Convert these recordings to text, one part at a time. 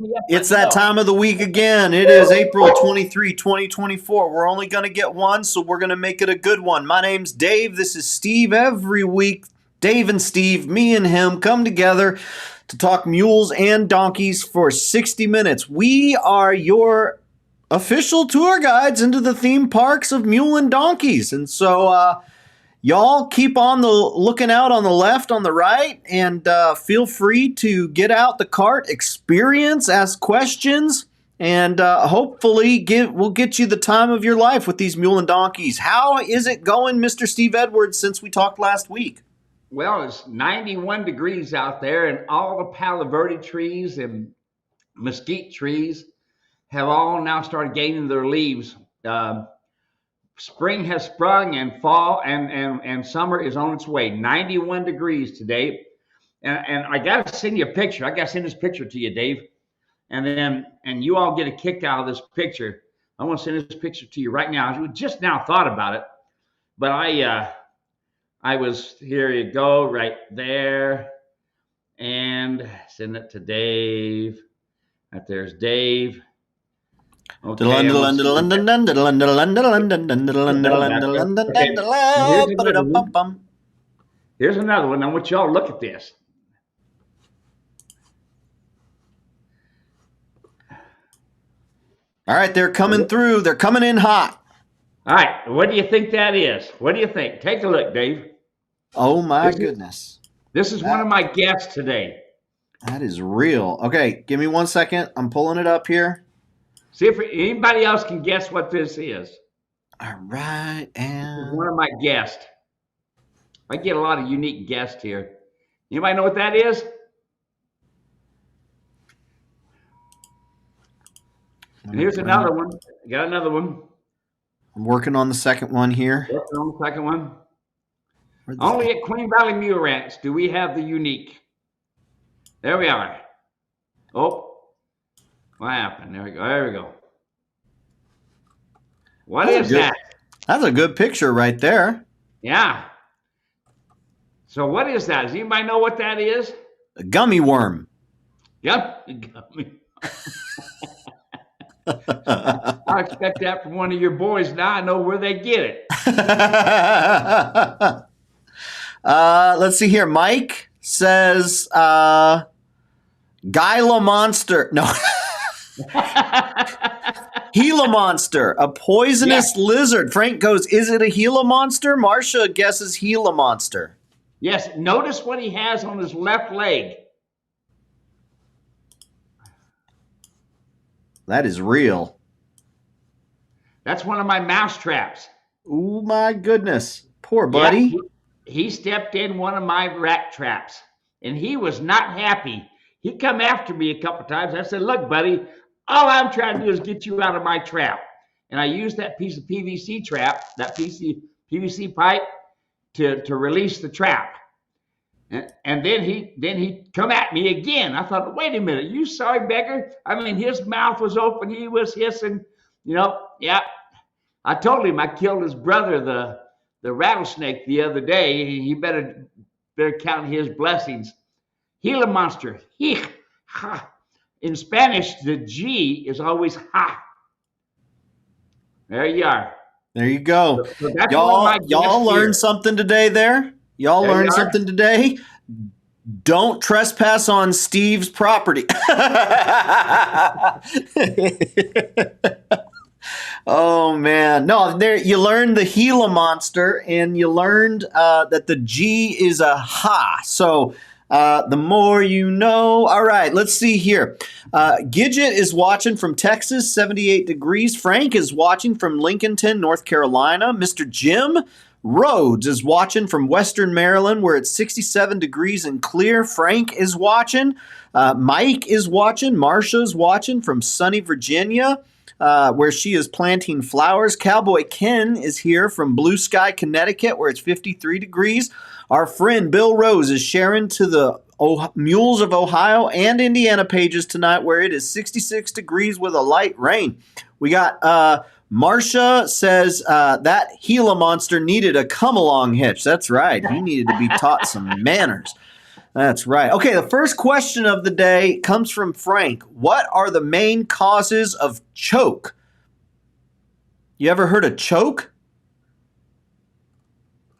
me up. It's that time of the week again. It is April 23, 2024. We're only going to get one, so we're going to make it a good one. My name's Dave. This is Steve. Every week, Dave and Steve, me and him, come together to talk mules and donkeys for 60 minutes. We are your official tour guides into the theme parks of mule and donkeys. And so y'all keep on the looking out on the left, on the right, and feel free to get out the cart, experience, ask questions, and hopefully we'll get you the time of your life with these mule and donkeys. How is it going, Mr. Steve Edwards, since we talked last week? Well, it's 91 degrees out there, and all the Palo Verde trees and mesquite trees have all now started gaining their leaves. Spring has sprung, and fall and summer is on its way. 91 degrees today. And I got to send you a picture. I got to send this picture to you, Dave. And you all get a kick out of this picture. I want to send this picture to you right now. I just now thought about it. But I was, here you go, right there. And send it to Dave. Right there's Dave. Okay, here's another one. I want y'all to look at this. All right, they're coming through. They're coming in hot. All right, what do you think that is? What do you think? Take a look, Dave. Oh, my goodness. This is one of my guests today. That is real. Okay, give me 1 second. I'm pulling it up here. See if anybody else can guess what this is. All right, and one of my guests. I get a lot of unique guests here. Anybody know what that is? And here's another one. Got another one. I'm working on the second one here. Working on the second one. Only at Queen Valley Mule Ranch do we have the unique. There we are. Oh. What happened? There we go. There we go. What is that? That's a good picture right there. Yeah. So what is that? Does anybody know what that is? A gummy worm. Yep. Gummy. I expect that from one of your boys. Now I know where they get it. Let's see here. Mike says Gila Monster. No. Gila monster, a poisonous lizard. Frank goes, is it a Gila monster? Marcia guesses Gila monster. Yes, notice what he has on his left leg. That is real. That's one of my mouse traps. Oh my goodness. Poor buddy. Yeah, he stepped in one of my rat traps, and he was not happy. He come after me a couple times. I said, look, buddy, all I'm trying to do is get you out of my trap. And I used that piece of PVC trap, that PVC pipe, to release the trap. And then he come at me again. I thought, wait a minute, you sorry beggar? I mean, his mouth was open. He was hissing. You know, yeah. I told him I killed his brother, the rattlesnake, the other day. He better count his blessings. Gila monster. Ha. In Spanish, the G is always ha. There you are. There you go. So y'all learned something today there? Y'all learned something today? Don't trespass on Steve's property. Oh, man. No, there you learned the Gila monster, and you learned that the G is a ha. So the more you know. All right, let's see here. Gidget is watching from Texas, 78 degrees. Frank is watching from Lincolnton, North Carolina. Mr. Jim Rhodes is watching from Western Maryland, where it's 67 degrees and clear. Frank is watching. Mike is watching. Marcia's watching from sunny Virginia, where she is planting flowers. Cowboy Ken is here from Blue Sky, Connecticut, where it's 53 degrees. Our friend Bill Rose is sharing to the Mules of Ohio and Indiana pages tonight, where it is 66 degrees with a light rain. We got Marcia says that Gila monster needed a come-along hitch. That's right. He needed to be taught some manners. That's right. Okay, the first question of the day comes from Frank. What are the main causes of choke? You ever heard of choke?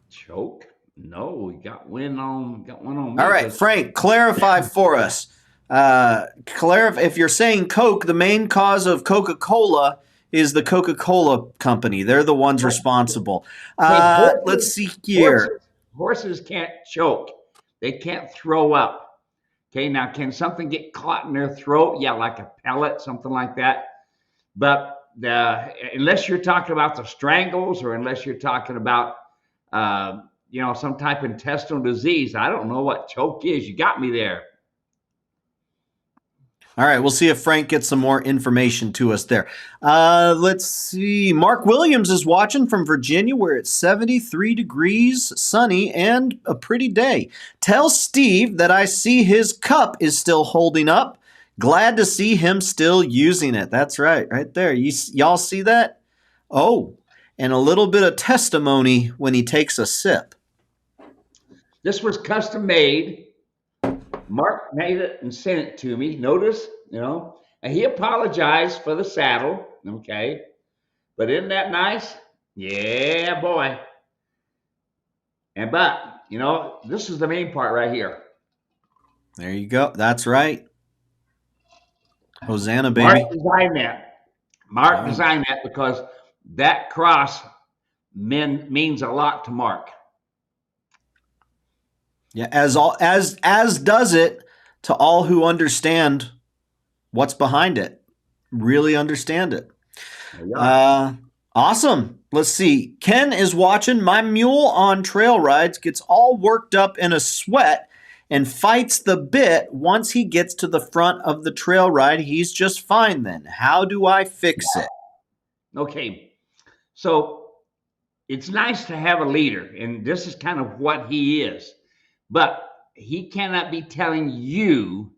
Choke? No, we got one on me. All right, Frank, clarify for us. Clarify if you're saying Coke, the main cause of Coca-Cola is the Coca-Cola company. They're the ones responsible. Let's see here. Horses can't choke. They can't throw up. Okay, now can something get caught in their throat? Yeah, like a pellet, something like that. But unless you're talking about the strangles, or unless you're talking about some type of intestinal disease, I don't know what choke is. You got me there. All right, we'll see if Frank gets some more information to us there. Let's see. Mark Williams is watching from Virginia, where it's 73 degrees, sunny, and a pretty day. Tell Steve that I see his cup is still holding up. Glad to see him still using it. That's right there. Y'all see that? Oh, and a little bit of testimony when he takes a sip. This was custom made. Mark made it and sent it to me. Notice, and he apologized for the saddle. Okay. But isn't that nice? Yeah, boy. But this is the main part right here. There you go. That's right. Hosanna, baby. Mark designed that because that cross means a lot to Mark. Yeah, as does it to all who understand what's behind it, really understand it. Awesome. Let's see. Ken is watching. My mule on trail rides gets all worked up in a sweat and fights the bit once he gets to the front of the trail ride. He's just fine then. How do I fix it? Okay. So it's nice to have a leader, and this is kind of what he is. But he cannot be telling you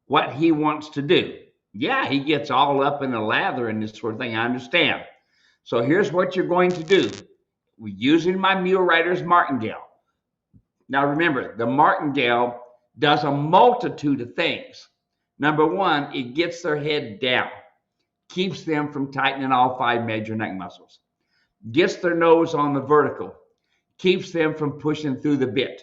what he wants to do. Yeah, he gets all up in the lather and this sort of thing. I understand. So here's what you're going to do. We're using my mule rider's martingale. Now remember, the martingale does a multitude of things. Number one, it gets their head down, keeps them from tightening all 5 major neck muscles, gets their nose on the vertical, keeps them from pushing through the bit.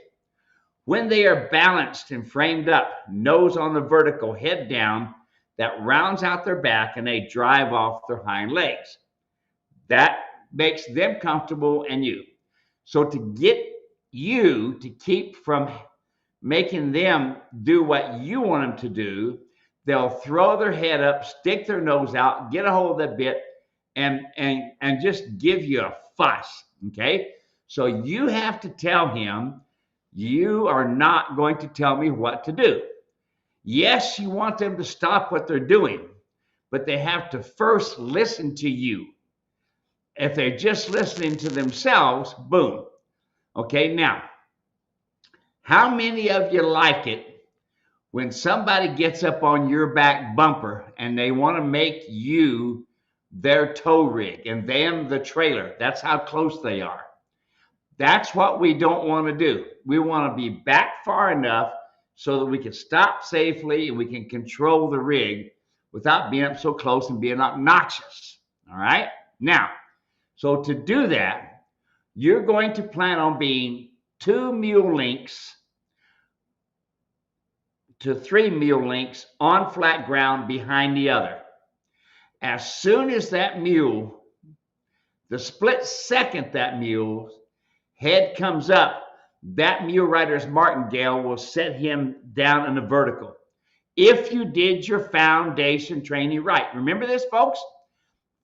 When they are balanced and framed up, nose on the vertical, head down, that rounds out their back and they drive off their hind legs. That makes them comfortable and you. So to get you to keep from making them do what you want them to do, they'll throw their head up, stick their nose out, get a hold of that bit, and just give you a fuss, okay? So you have to tell him, you are not going to tell me what to do. Yes, you want them to stop what they're doing, but they have to first listen to you. If they're just listening to themselves, boom. Okay, now, how many of you like it when somebody gets up on your back bumper and they want to make you their tow rig and them the trailer? That's how close they are. That's what we don't want to do. We want to be back far enough so that we can stop safely and we can control the rig without being up so close and being obnoxious. All right? Now, so to do that, you're going to plan on being 2 mule links to 3 mule links on flat ground behind the other. As soon as that mule, the split second that mule head comes up, that mule rider's martingale will set him down in the vertical. If you did your foundation training right. Remember this, folks?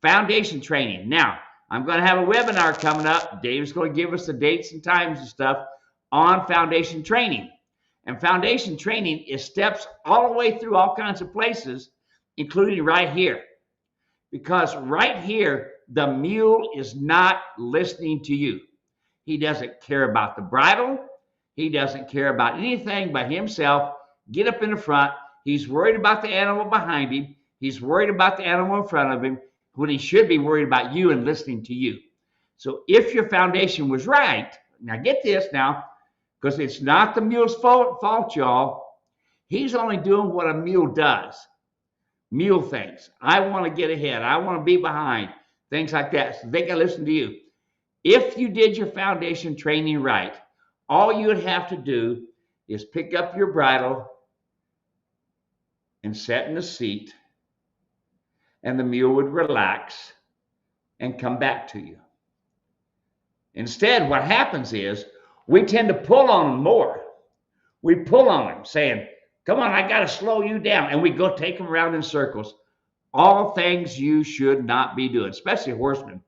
Foundation training. Now, I'm going to have a webinar coming up. Dave's going to give us the dates and times and stuff on foundation training. And foundation training is steps all the way through all kinds of places, including right here. Because right here, the mule is not listening to you. He doesn't care about the bridle. He doesn't care about anything but himself. Get up in the front. He's worried about the animal behind him. He's worried about the animal in front of him when he should be worried about you and listening to you. So if your foundation was right, now get this now, because it's not the mule's fault, y'all. He's only doing what a mule does. Mule things. I want to get ahead. I want to be behind. Things like that. So they got to listen to you. If you did your foundation training right, all you would have to do is pick up your bridle and set in the seat, and the mule would relax and come back to you. Instead, what happens is we tend to pull on them more. We pull on them saying, come on, I got to slow you down. And we go take them around in circles. All things you should not be doing, especially horsemen.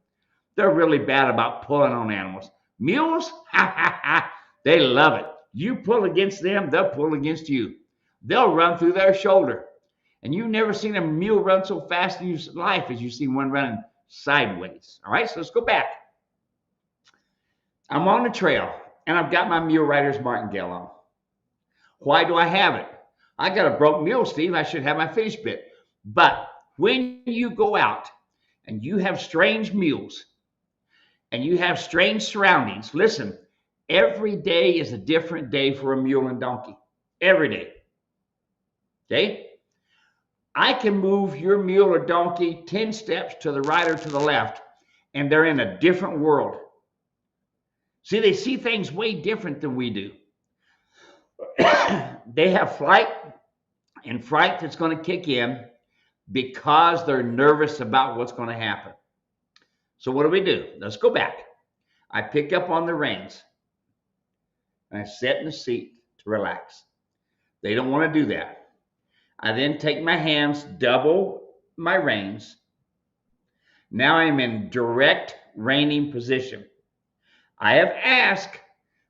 They're really bad about pulling on animals. Mules, they love it. You pull against them, they'll pull against you. They'll run through their shoulder. And you've never seen a mule run so fast in your life as you see one running sideways. All right, so let's go back. I'm on the trail, and I've got my mule rider's martingale on. Why do I have it? I got a broke mule, Steve. I should have my finish bit. But when you go out and you have strange mules and you have strange surroundings, listen, every day is a different day for a mule and donkey. Every day. Okay? I can move your mule or donkey 10 steps to the right or to the left, and they're in a different world. See, they see things way different than we do. They have flight and fright that's going to kick in because they're nervous about what's going to happen. So what do? Let's go back. I pick up on the reins, and I sit in the seat to relax. They don't want to do that. I then take my hands, double my reins. Now I'm in direct reining position. I have asked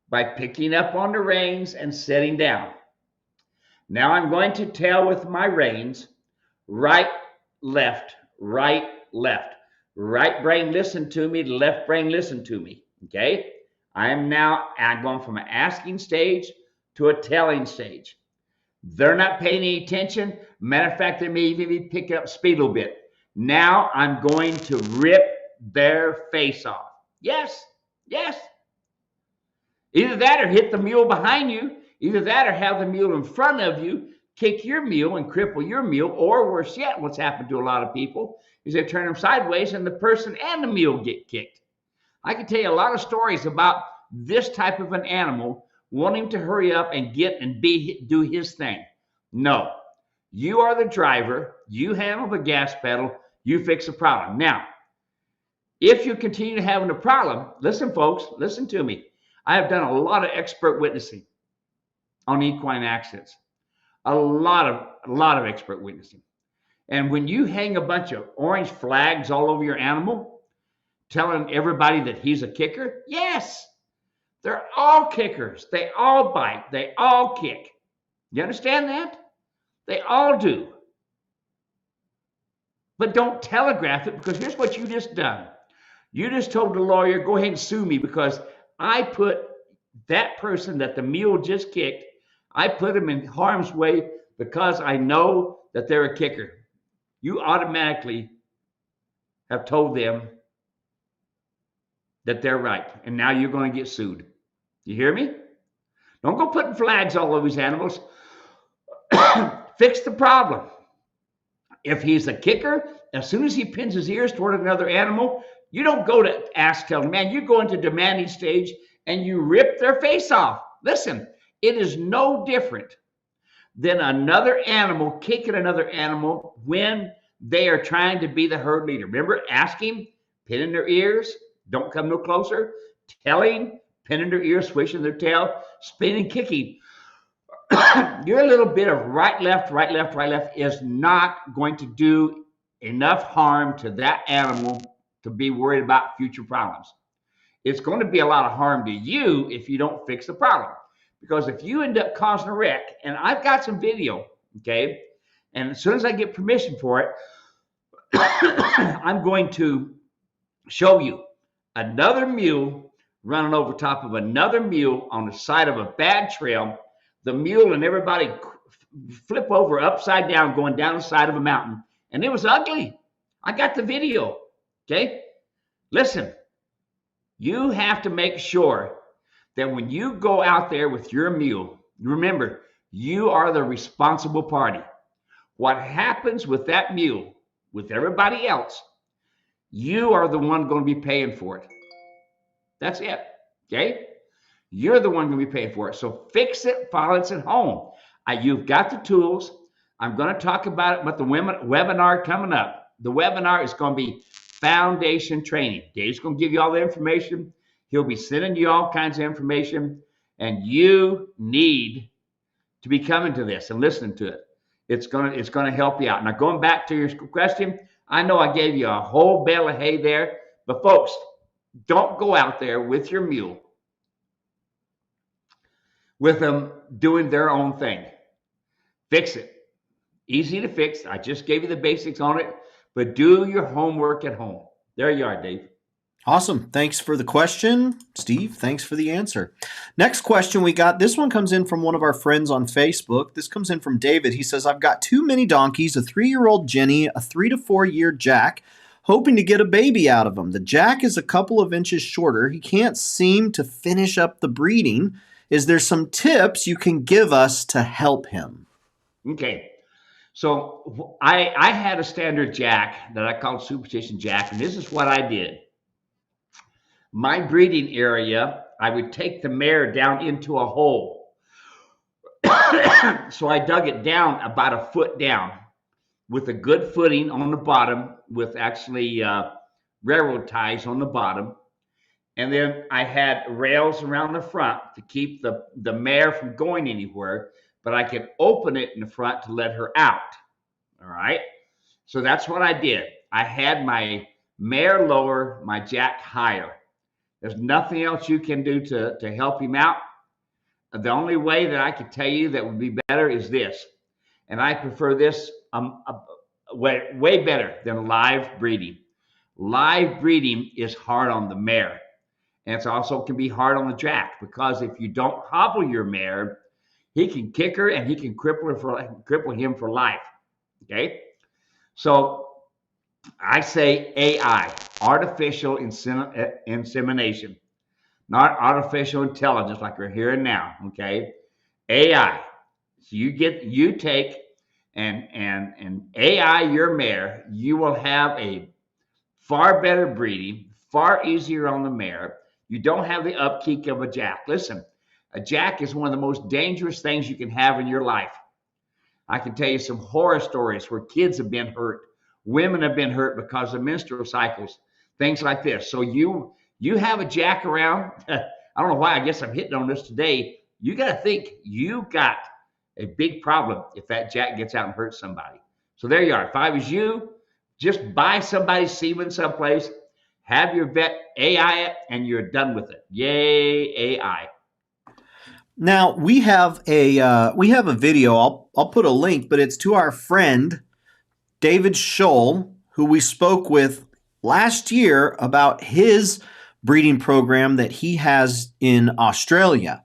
by picking up on the reins and setting down. Now I'm going to tell with my reins, right, left, right, left. Right brain, listen to me. Left brain, listen to me. Okay? I'm going from an asking stage to a telling stage. They're not paying any attention. Matter of fact, they may even be picking up speed a little bit. Now I'm going to rip their face off. Yes. Yes. Either that or hit the mule behind you. Either that or have the mule in front of you, kick your mule and cripple your mule. Or worse yet, what's happened to a lot of people is they turn them sideways and the person and the mule get kicked. I can tell you a lot of stories about this type of an animal wanting to hurry up and do his thing. No. You are the driver. You handle the gas pedal. You fix the problem. Now, if you continue having a problem, listen, folks, listen to me. I have done a lot of expert witnessing on equine accidents. A lot of expert witnessing. And when you hang a bunch of orange flags all over your animal, telling everybody that he's a kicker, yes, they're all kickers. They all bite. They all kick. You understand that? They all do. But don't telegraph it, because here's what you just done. You just told the lawyer, go ahead and sue me because I put that person that the mule just kicked, I put him in harm's way because I know that they're a kicker. You automatically have told them that they're right, and now you're going to get sued. You hear me? Don't go putting flags all over these animals. Fix the problem. If he's a kicker, as soon as he pins his ears toward another animal, you don't go to tell them, man, you go into demanding stage and you rip their face off. Listen, it is no different than another animal kicking another animal when they are trying to be the herd leader. Remember, asking, pinning their ears, don't come no closer, telling, pinning their ears, swishing their tail, spinning, kicking. Your little bit of right, left is not going to do enough harm to that animal to be worried about future problems. It's going to be a lot of harm to you if you don't fix the problem. Because if you end up causing a wreck, and I've got some video, okay, and as soon as I get permission for it, I'm going to show you another mule running over top of another mule on the side of a bad trail. The mule and everybody flip over upside down going down the side of a mountain. And it was ugly. I got the video. Okay? Listen, you have to make sure that when you go out there with your mule, remember, you are the responsible party. What happens with that mule, with everybody else, you are the one going to be paying for it. That's it. Okay? You're the one going to be paying for it. So fix it while it's at home. You've got the tools. I'm going to talk about it with the webinar coming up. The webinar is going to be foundation training. Dave's going to give you all the information. He'll be sending you all kinds of information. And you need to be coming to this and listening to it. It's going to help you out. Now, going back to your question, I know I gave you a whole bale of hay there. But folks, don't go out there with your mule with them doing their own thing. Fix it. Easy to fix. I just gave you the basics on it, but do your homework at home. There you are, Dave. Awesome. Thanks for the question, Steve. Thanks for the answer. Next question we got. This one comes in from one of our friends on Facebook. This comes in from David. He says, I've got too many donkeys, a 3-year-old Jenny, a 3 to 4 year Jack, hoping to get a baby out of him. The Jack is a couple of inches shorter. He can't seem to finish up the breeding. Is there some tips you can give us to help him? Okay. So I had a standard Jack that I called Superstition Jack, and this is what I did. My breeding area, I would take the mare down into a hole. So I dug it down about a foot down with a good footing on the bottom with actually railroad ties on the bottom. And then I had rails around the front to keep the mare from going anywhere, but I could open it in the front to let her out. All right. So that's what I did. I had my mare lower, my Jack higher. There's nothing else you can do to help him out. The only way that I could tell you that would be better is this. And I prefer this way better than live breeding. Live breeding is hard on the mare. And it also can be hard on the Jack, because if you don't hobble your mare, he can kick her and he can cripple him for life. Okay? So I say AI, artificial insemination, not artificial intelligence like we're hearing now. Okay? AI. So you take and AI your mare, you will have a far better breeding, far easier on the mare. You don't have the upkeep of a Jack. Listen, a Jack is one of the most dangerous things you can have in your life. I can tell you some horror stories where kids have been hurt, women have been hurt because of menstrual cycles, things like this. So you have a Jack around. I don't know why. I guess I'm hitting on this today. You got to think you got a big problem if that Jack gets out and hurts somebody. So there you are. If I was you, just buy somebody's semen someplace, have your vet AI it, and you're done with it. Yay, AI. Now we have a video. I'll put a link, but it's to our friend David Scholl, who we spoke with last year about his breeding program that he has in Australia.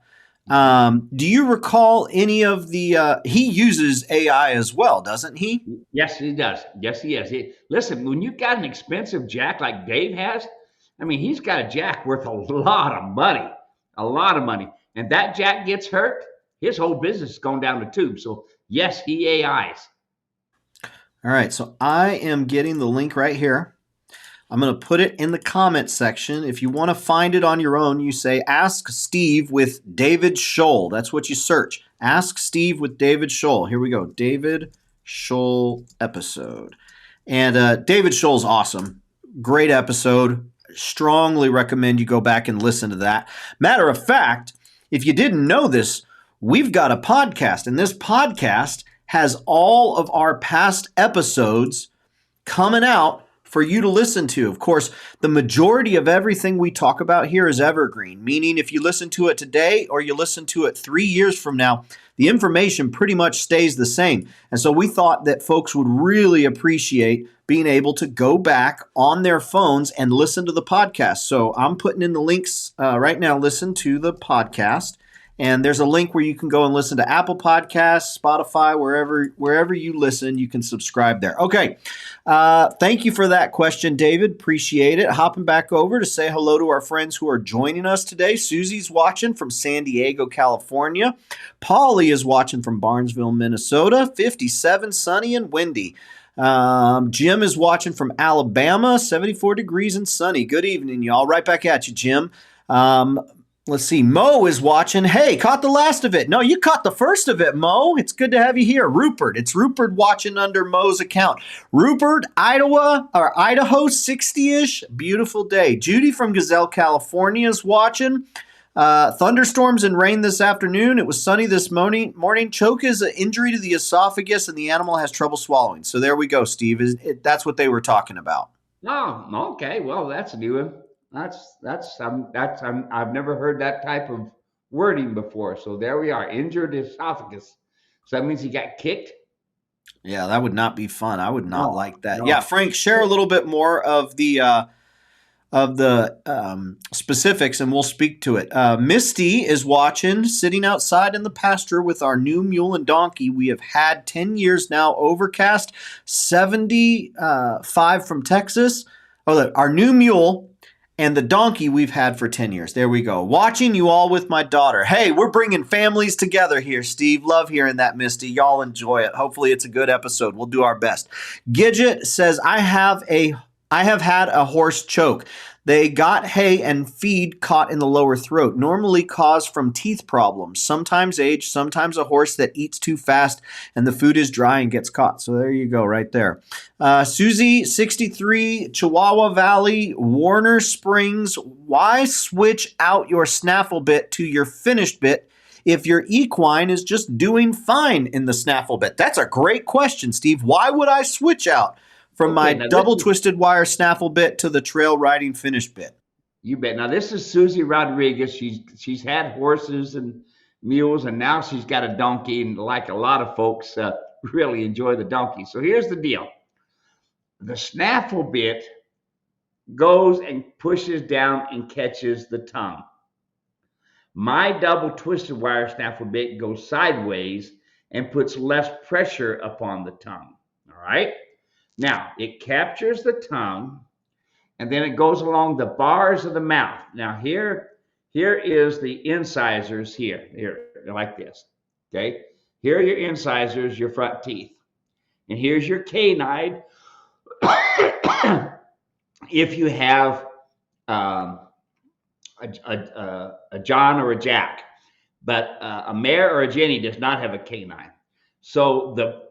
Do you recall any of the? He uses AI as well, doesn't he? Yes, he does. Yes, he is. Listen, when you've got an expensive Jack like Dave has, I mean, he's got a Jack worth a lot of money, and that Jack gets hurt, his whole business is going down the tube. So yes, he AIs. All right, so I am getting the link right here. I'm going to put it in the comment section. If you want to find it on your own, you say, Ask Steve with David Scholl. That's what you search. Ask Steve with David Scholl. Here we go. David Scholl episode. And David Scholl's awesome. Great episode. Strongly recommend you go back and listen to that. Matter of fact, if you didn't know this, we've got a podcast, and this podcast has all of our past episodes coming out for you to listen to. Of course, the majority of everything we talk about here is evergreen, meaning if you listen to it today or you listen to it 3 years from now, the information pretty much stays the same. And so we thought that folks would really appreciate being able to go back on their phones and listen to the podcast. So I'm putting in the links right now. Listen to the podcast. And there's a link where you can go and listen to Apple Podcasts, Spotify, wherever you listen, you can subscribe there. Okay. Thank you for that question, David. Appreciate it. Hopping back over to say hello to our friends who are joining us today. Susie's watching from San Diego, California. Polly is watching from Barnesville, Minnesota. 57, sunny and windy. Jim is watching from Alabama, 74 degrees and sunny. Good evening, y'all. Right back at you, Jim. Let's see. Mo is watching. Hey, caught the last of it. No, you caught the first of it, Mo. It's good to have you here. Rupert. It's Rupert watching under Mo's account. Rupert, Idaho, 60-ish. Beautiful day. Judy from Gazelle, California is watching. Thunderstorms and rain this afternoon. It was sunny this morning. Choke is an injury to the esophagus and the animal has trouble swallowing. So there we go, Steve. That's what they were talking about. Oh, okay. Well, that's a new one. I've never heard that type of wording before. So there we are, injured esophagus. So that means he got kicked. Yeah, that would not be fun. I would not like that. No. Yeah, Frank, share a little bit more of the specifics, and we'll speak to it. Misty is watching, sitting outside in the pasture with our new mule and donkey. We have had 10 years now. Overcast, 75 from Texas. Oh, look, our new mule and the donkey we've had for 10 years. There we go. Watching you all with my daughter. Hey, we're bringing families together here, Steve. Love hearing that, Misty. Y'all enjoy it. Hopefully it's a good episode. We'll do our best. Gidget says, I have had a horse choke. They got hay and feed caught in the lower throat, normally caused from teeth problems, sometimes age, sometimes a horse that eats too fast and the food is dry and gets caught. So there you go, right there. Susie, 63, Chihuahua Valley, Warner Springs. Why switch out your snaffle bit to your finished bit if your equine is just doing fine in the snaffle bit? That's a great question, Steve. Why would I switch out from my double twisted wire snaffle bit to the trail riding finish bit? You bet. Now this is Susie Rodriguez. She's had horses and mules, and now she's got a donkey. And like a lot of folks, really enjoy the donkey. So here's the deal: the snaffle bit goes and pushes down and catches the tongue. My double twisted wire snaffle bit goes sideways and puts less pressure upon the tongue. All right. Now, it captures the tongue, and then it goes along the bars of the mouth. Now, here is the incisors here. Here, like this, okay? Here are your incisors, your front teeth. And here's your canine if you have a John or a Jack. But a mare or a Jenny does not have a canine. So the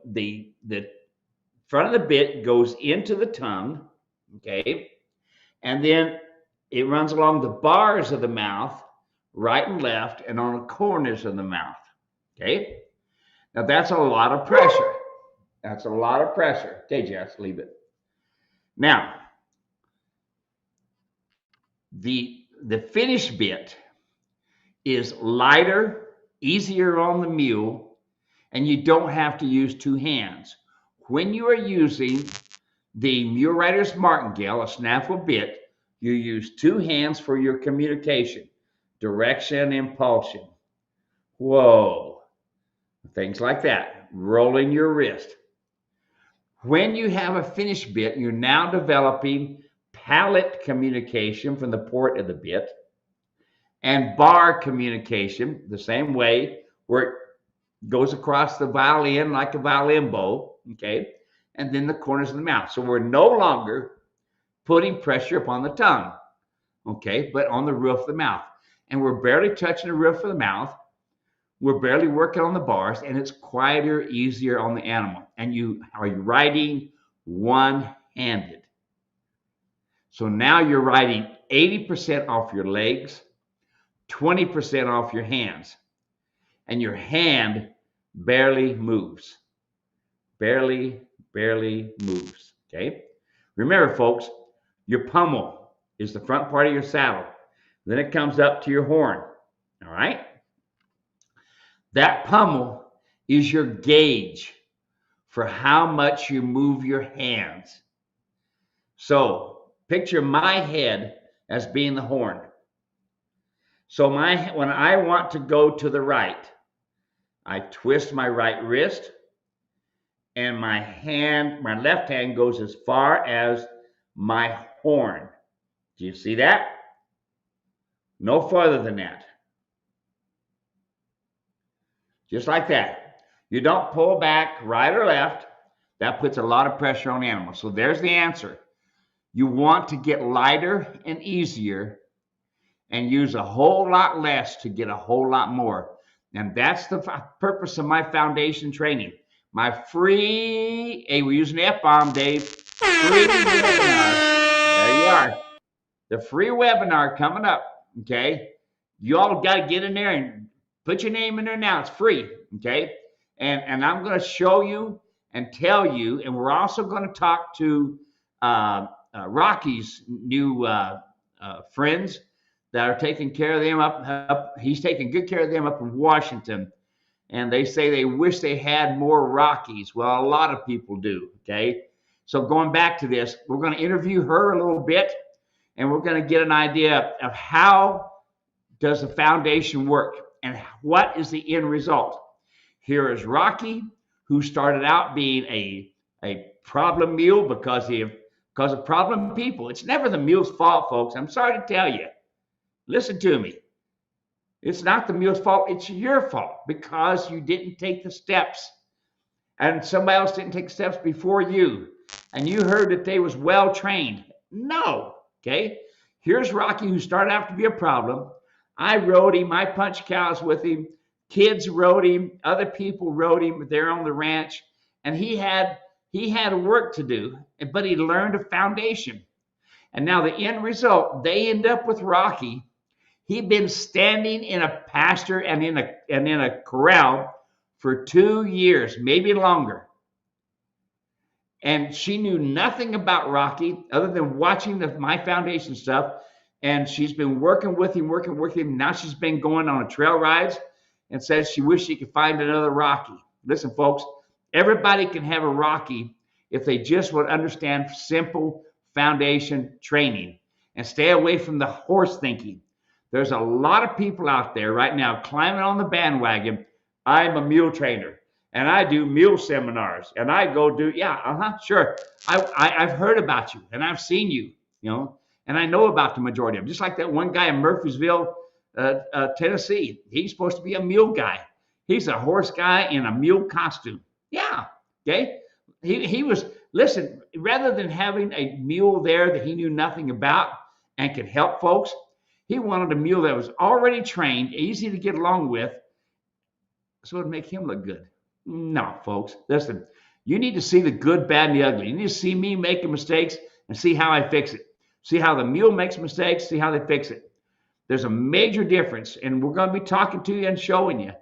front of the bit goes into the tongue, okay? And then it runs along the bars of the mouth, right and left, and on the corners of the mouth, okay? Now that's a lot of pressure. That's a lot of pressure. Okay, Jess, leave it. Now, the finish bit is lighter, easier on the mule, and you don't have to use two hands. When you are using the Mule Rider's Martingale, a snaffle bit, you use two hands for your communication, direction, impulsion. Whoa. Things like that. Rolling your wrist. When you have a finish bit, you're now developing palate communication from the port of the bit and bar communication, the same way, where it goes across the violin like a violin bow, okay? And then the corners of the mouth. So we're no longer putting pressure upon the tongue, okay, but on the roof of the mouth. And we're barely touching the roof of the mouth. We're barely working on the bars, and it's quieter, easier on the animal. And you are riding one-handed. So now you're riding 80% off your legs, 20% off your hands, and your hand barely moves. Barely moves, okay? Remember, folks, your pommel is the front part of your saddle. Then it comes up to your horn, all right? That pommel is your gauge for how much you move your hands. So picture my head as being the horn. So when I want to go to the right, I twist my right wrist, and my left hand goes as far as my horn. Do you see that? No further than that. Just like that. You don't pull back right or left. That puts a lot of pressure on animals. So there's the answer. You want to get lighter and easier and use a whole lot less to get a whole lot more. And that's the purpose of my foundation training. My free, hey, we're using the F-bomb, Dave. Free webinar. There you are. The free webinar coming up, okay? You all got to get in there and put your name in there now. It's free, okay? And I'm going to show you and tell you, and we're also going to talk to Rocky's new friends that are taking care of them up. He's taking good care of them up in Washington. And they say they wish they had more Rockies. Well, a lot of people do, okay? So going back to this, we're going to interview her a little bit, and we're going to get an idea of how does the foundation work and what is the end result. Here is Rocky, who started out being a problem mule because of problem people. It's never the mule's fault, folks. I'm sorry to tell you. Listen to me. It's not the mule's fault. It's your fault because you didn't take the steps, and somebody else didn't take steps before you, and you heard that they was well trained. No, okay? Here's Rocky, who started out to be a problem. I rode him. I punched cows with him. Kids rode him. Other people rode him. They're on the ranch, and he had work to do, but he learned a foundation. And now the end result, they end up with Rocky. He'd been standing in a pasture and in a corral for 2 years, maybe longer. And she knew nothing about Rocky other than watching my foundation stuff. And she's been working with him. Now she's been going on trail rides and says she wished she could find another Rocky. Listen, folks, everybody can have a Rocky if they just would understand simple foundation training and stay away from the horse thinking. There's a lot of people out there right now climbing on the bandwagon. I'm a mule trainer, and I do mule seminars, and I go do, sure. I've heard about you, and I've seen you, and I know about the majority of them. Just like that one guy in Murfreesville, Tennessee. He's supposed to be a mule guy. He's a horse guy in a mule costume. Yeah, okay? He was, listen, rather than having a mule there that he knew nothing about and could help folks, he wanted a mule that was already trained, easy to get along with, so it would make him look good. No, folks, listen, you need to see the good, bad, and the ugly. You need to see me making mistakes and see how I fix it. See how the mule makes mistakes, see how they fix it. There's a major difference, and we're going to be talking to you and showing you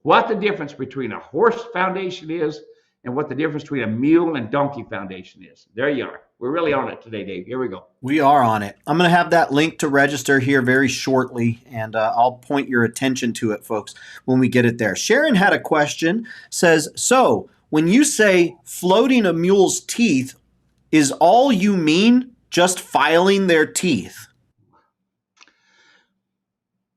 what the difference between a horse foundation is and what the difference between a mule and donkey foundation is. There you are. We're really on it today, Dave. Here we go. We are on it. I'm going to have that link to register here very shortly, and I'll point your attention to it, folks, when we get it there. Sharon had a question, says, so when you say floating a mule's teeth, is all you mean just filing their teeth?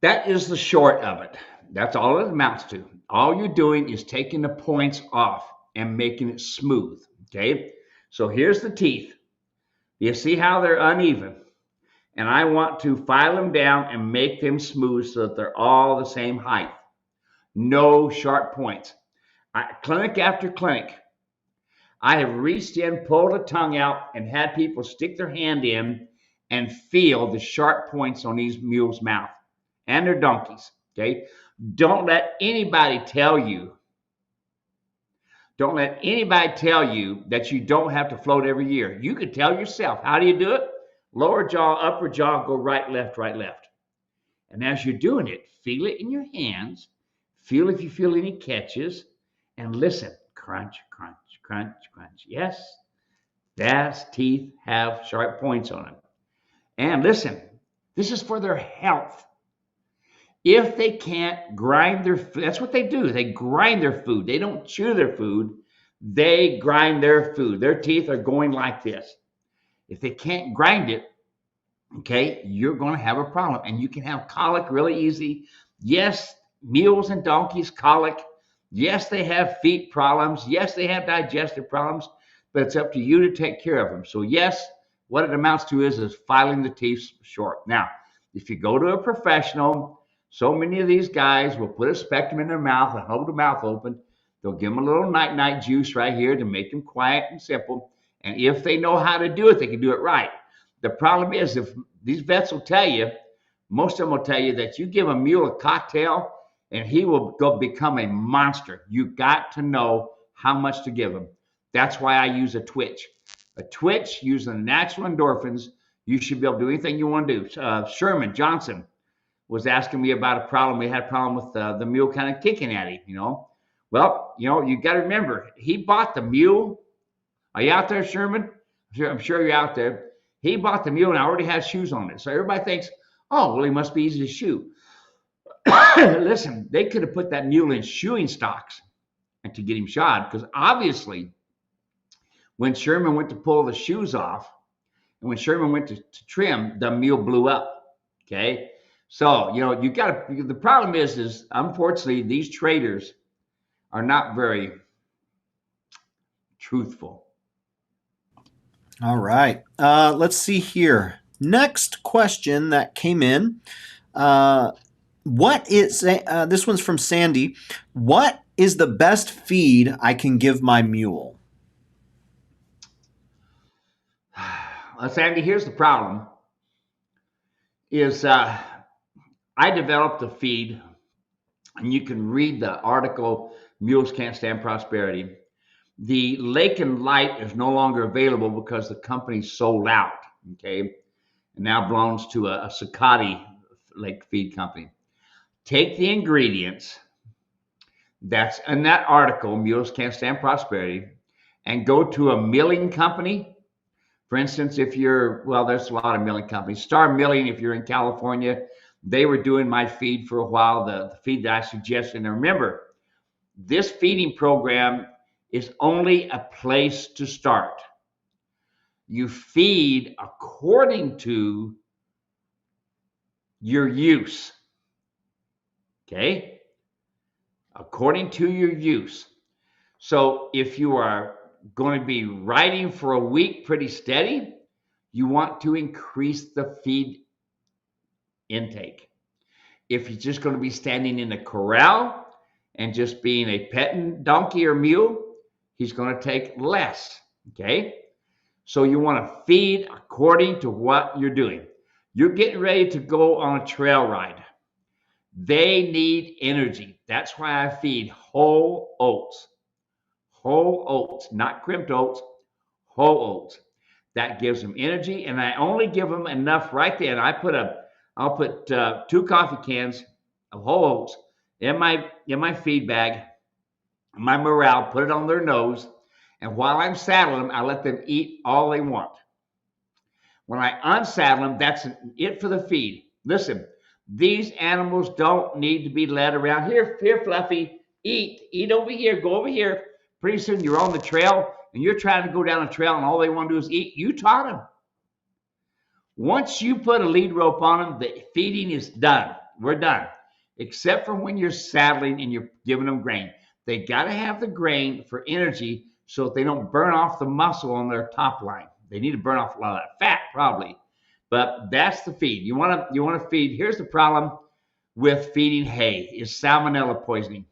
That is the short of it. That's all it amounts to. All you're doing is taking the points off and making it smooth, okay? So here's the teeth. You see how they're uneven? And I want to file them down and make them smooth so that they're all the same height. No sharp points. Clinic after clinic, I have reached in, pulled the tongue out, and had people stick their hand in and feel the sharp points on these mules' mouth and their donkeys, okay? Don't let anybody tell you that you don't have to float every year. You can tell yourself. How do you do it? Lower jaw, upper jaw, go right, left, right, left. And as you're doing it, feel it in your hands. Feel if you feel any catches. And listen. Crunch, crunch, crunch, crunch. Yes, those teeth have sharp points on them. And listen, this is for their health. If they can't grind their food, that's what they do. They grind their food. They don't chew their food. They grind their food. Their teeth are going like this. If they can't grind it, okay, you're going to have a problem. And you can have colic really easy. Yes, mules and donkeys colic. Yes, they have feet problems. Yes, they have digestive problems, but it's up to you to take care of them. So yes, what it amounts to is filing the teeth short. Now, if you go to a professional, so many of these guys will put a spectrum in their mouth and hold the mouth open. They'll give them a little night-night juice right here to make them quiet and simple. And if they know how to do it, they can do it right. The problem is, if these vets will tell you, most of them will tell you that you give a mule a cocktail and he will go become a monster. You got to know how much to give him. That's why I use a twitch. A twitch using the natural endorphins. You should be able to do anything you want to do. Sherman Johnson was asking me about a problem. We had a problem with the mule kind of kicking at him, you know. Well, you know, you got to remember, he bought the mule. Are you out there, Sherman? I'm sure you're out there. He bought the mule and already has shoes on it. So everybody thinks, oh, well, he must be easy to shoe. Listen, they could have put that mule in shoeing stocks and to get him shod, because obviously when Sherman went to pull the shoes off and when Sherman went to trim, the mule blew up. Okay. So, you know, you got to, the problem is unfortunately these traders are not very truthful. All right. Let's see here. Next question that came in. What is, this one's from Sandy. What is the best feed I can give my mule? Sandy, here's the problem. Is I developed a feed, and you can read the article, Mules Can't Stand Prosperity. The Lake and Light is no longer available because the company sold out, okay? And now belongs to a Sakati lake feed company. Take the ingredients that's in that article, Mules Can't Stand Prosperity, and go to a milling company. For instance, if you're, well, there's a lot of milling companies. Star Milling, if you're in California, they were doing my feed for a while, the feed that I suggested. And remember, this feeding program is only a place to start. You feed according to your use. Okay? According to your use. So if you are going to be riding for a week pretty steady, you want to increase the feed intake. If you're just going to be standing in a corral and just being a petting donkey or mule, he's going to take less. Okay? So you want to feed according to what you're doing. You're getting ready to go on a trail ride. They need energy. That's why I feed whole oats. Whole oats, not crimped oats, whole oats. That gives them energy, and I only give them enough right there. And I'll put 2 coffee cans of whole oats in my feed bag, my morale, put it on their nose, and while I'm saddling them, I let them eat all they want. When I unsaddle them, that's it for the feed. Listen, these animals don't need to be led around. Here, Fluffy, eat over here, go over here. Pretty soon you're on the trail and you're trying to go down a trail and all they want to do is eat. You taught them. Once you put a lead rope on them, the feeding is done. We're done. Except for when you're saddling and you're giving them grain. They got to have the grain for energy so that they don't burn off the muscle on their top line. They need to burn off a lot of that fat probably. But that's the feed. You want to feed. Here's the problem with feeding hay is salmonella poisoning.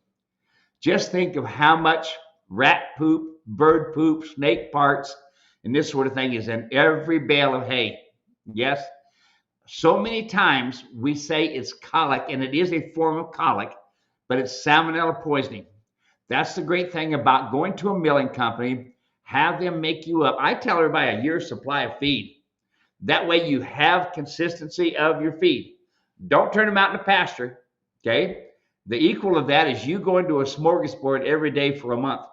Just think of how much rat poop, bird poop, snake parts, and this sort of thing is in every bale of hay. Yes. So many times we say it's colic, and it is a form of colic, but it's salmonella poisoning. That's the great thing about going to a milling company. Have them make you up. I tell everybody a year's supply of feed. That way you have consistency of your feed. Don't turn them out in the pasture, okay? The equal of that is you go into a smorgasbord every day for a month.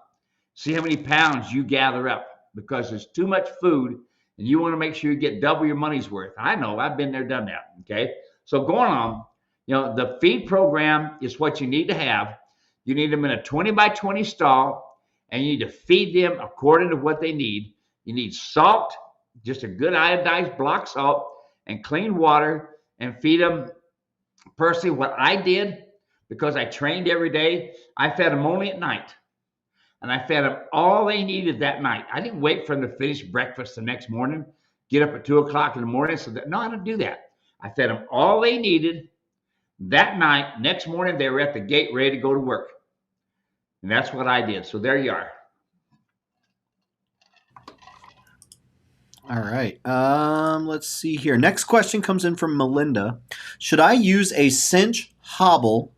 See how many pounds you gather up because there's too much food and you want to make sure you get double your money's worth. I know, I've been there, done that, okay? So going on, you know, the feed program is what you need to have. You need them in a 20 by 20 stall and you need to feed them according to what they need. You need salt, just a good iodized block salt, and clean water and feed them. Personally, what I did, because I trained every day, I fed them only at night. And I fed them all they needed that night. I didn't wait for them to finish breakfast the next morning, get up at 2 o'clock in the morning. No, I didn't do that. I fed them all they needed that night. Next morning, they were at the gate ready to go to work. And that's what I did. So there you are. All right. Let's see here. Next question comes in from Melinda. Should I use a cinch hobble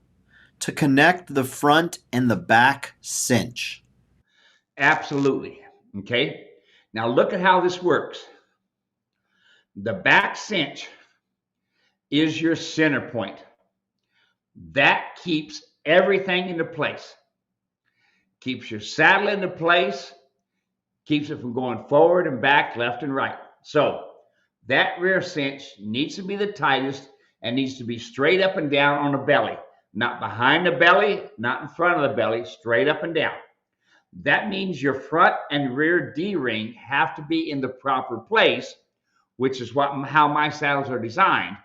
to connect the front and the back cinch? Absolutely. Okay. Now look at how this works. The back cinch is your center point. That keeps everything into place. Keeps your saddle into place. Keeps it from going forward and back, left and right. So that rear cinch needs to be the tightest and needs to be straight up and down on the belly. Not behind the belly, not in front of the belly, straight up and down. That means your front and rear D-ring have to be in the proper place, which is how my saddles are designed.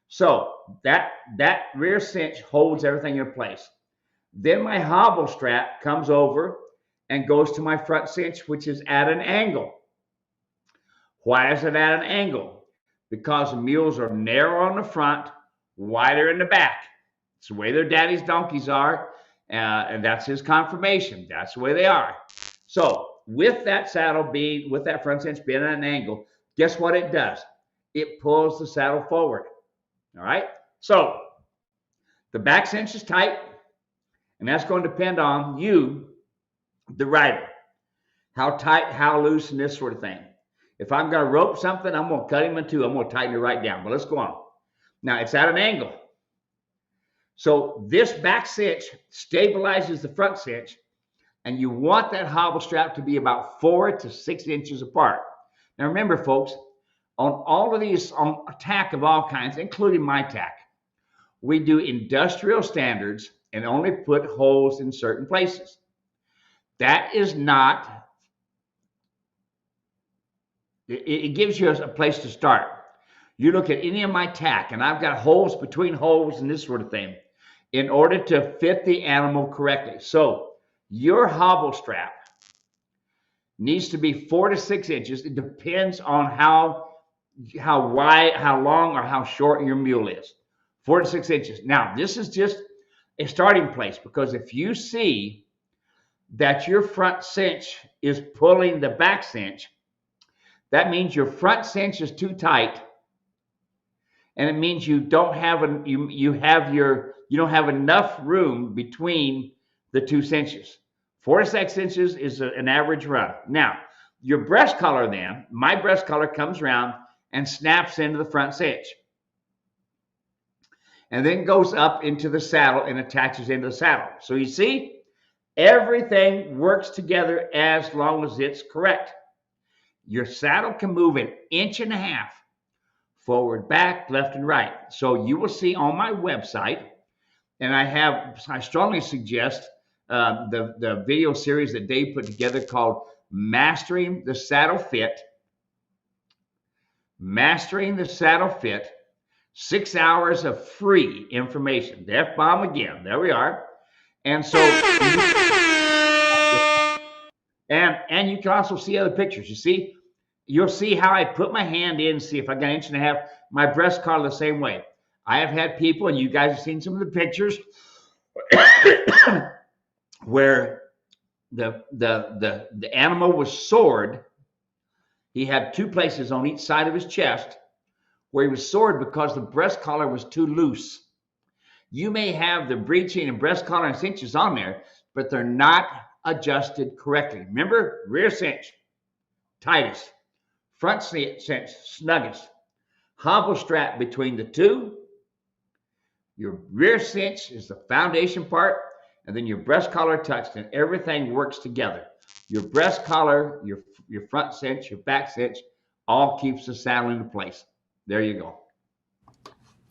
So that rear cinch holds everything in place. Then my hobble strap comes over and goes to my front cinch, which is at an angle. Why is it at an angle? Because the mules are narrow on the front, wider in the back. It's the way their daddy's donkeys are, and that's his confirmation. That's the way they are. So with that with that front cinch being at an angle, guess what it does? It pulls the saddle forward. All right? So the back cinch is tight, and that's going to depend on you, the rider. How tight, how loose, and this sort of thing. If I'm going to rope something, I'm going to cut him in two. I'm going to tighten it right down. But let's go on. Now, it's at an angle. So this back cinch stabilizes the front cinch, and you want that hobble strap to be about 4 to 6 inches apart. Now, remember, folks, on all of these, on tack of all kinds, including my tack, we do industrial standards and only put holes in certain places. That is not, it gives you a place to start. You look at any of my tack, and I've got holes between holes and this sort of thing in order to fit the animal correctly. So your hobble strap needs to be 4 to 6 inches. It depends on how wide, how long, or how short your mule is. 4 to 6 inches. Now, this is just a starting place, because if you see that your front cinch is pulling the back cinch, that means your front cinch is too tight, and it means you don't have you don't have enough room between the two cinches. 4 to 6 inches is an average run. Now, your breast collar then, my breast collar comes around and snaps into the front cinch, and then goes up into the saddle and attaches into the saddle. So you see, everything works together as long as it's correct. Your saddle can move 1.5 inches forward, back, left, and right. So you will see on my website, and I strongly suggest the video series that Dave put together called Mastering the Saddle Fit. Mastering the Saddle Fit. 6 hours of free information. The F-bomb again. There we are. And so, and you can also see other pictures. You see, you'll see how I put my hand in, see if I got 1.5 inches. My breast collar the same way. I have had people, and you guys have seen some of the pictures, where the animal was sored. He had 2 places on each side of his chest where he was sored because the breast collar was too loose. You may have the breeching and breast collar and cinches on there, but they're not adjusted correctly. Remember, rear cinch, tightest. Front cinch, snuggest. Hobble strap between the two. Your rear cinch is the foundation part, and then your breast collar touched, and everything works together. Your breast collar, your front cinch, your back cinch, all keeps the saddle into place. There you go.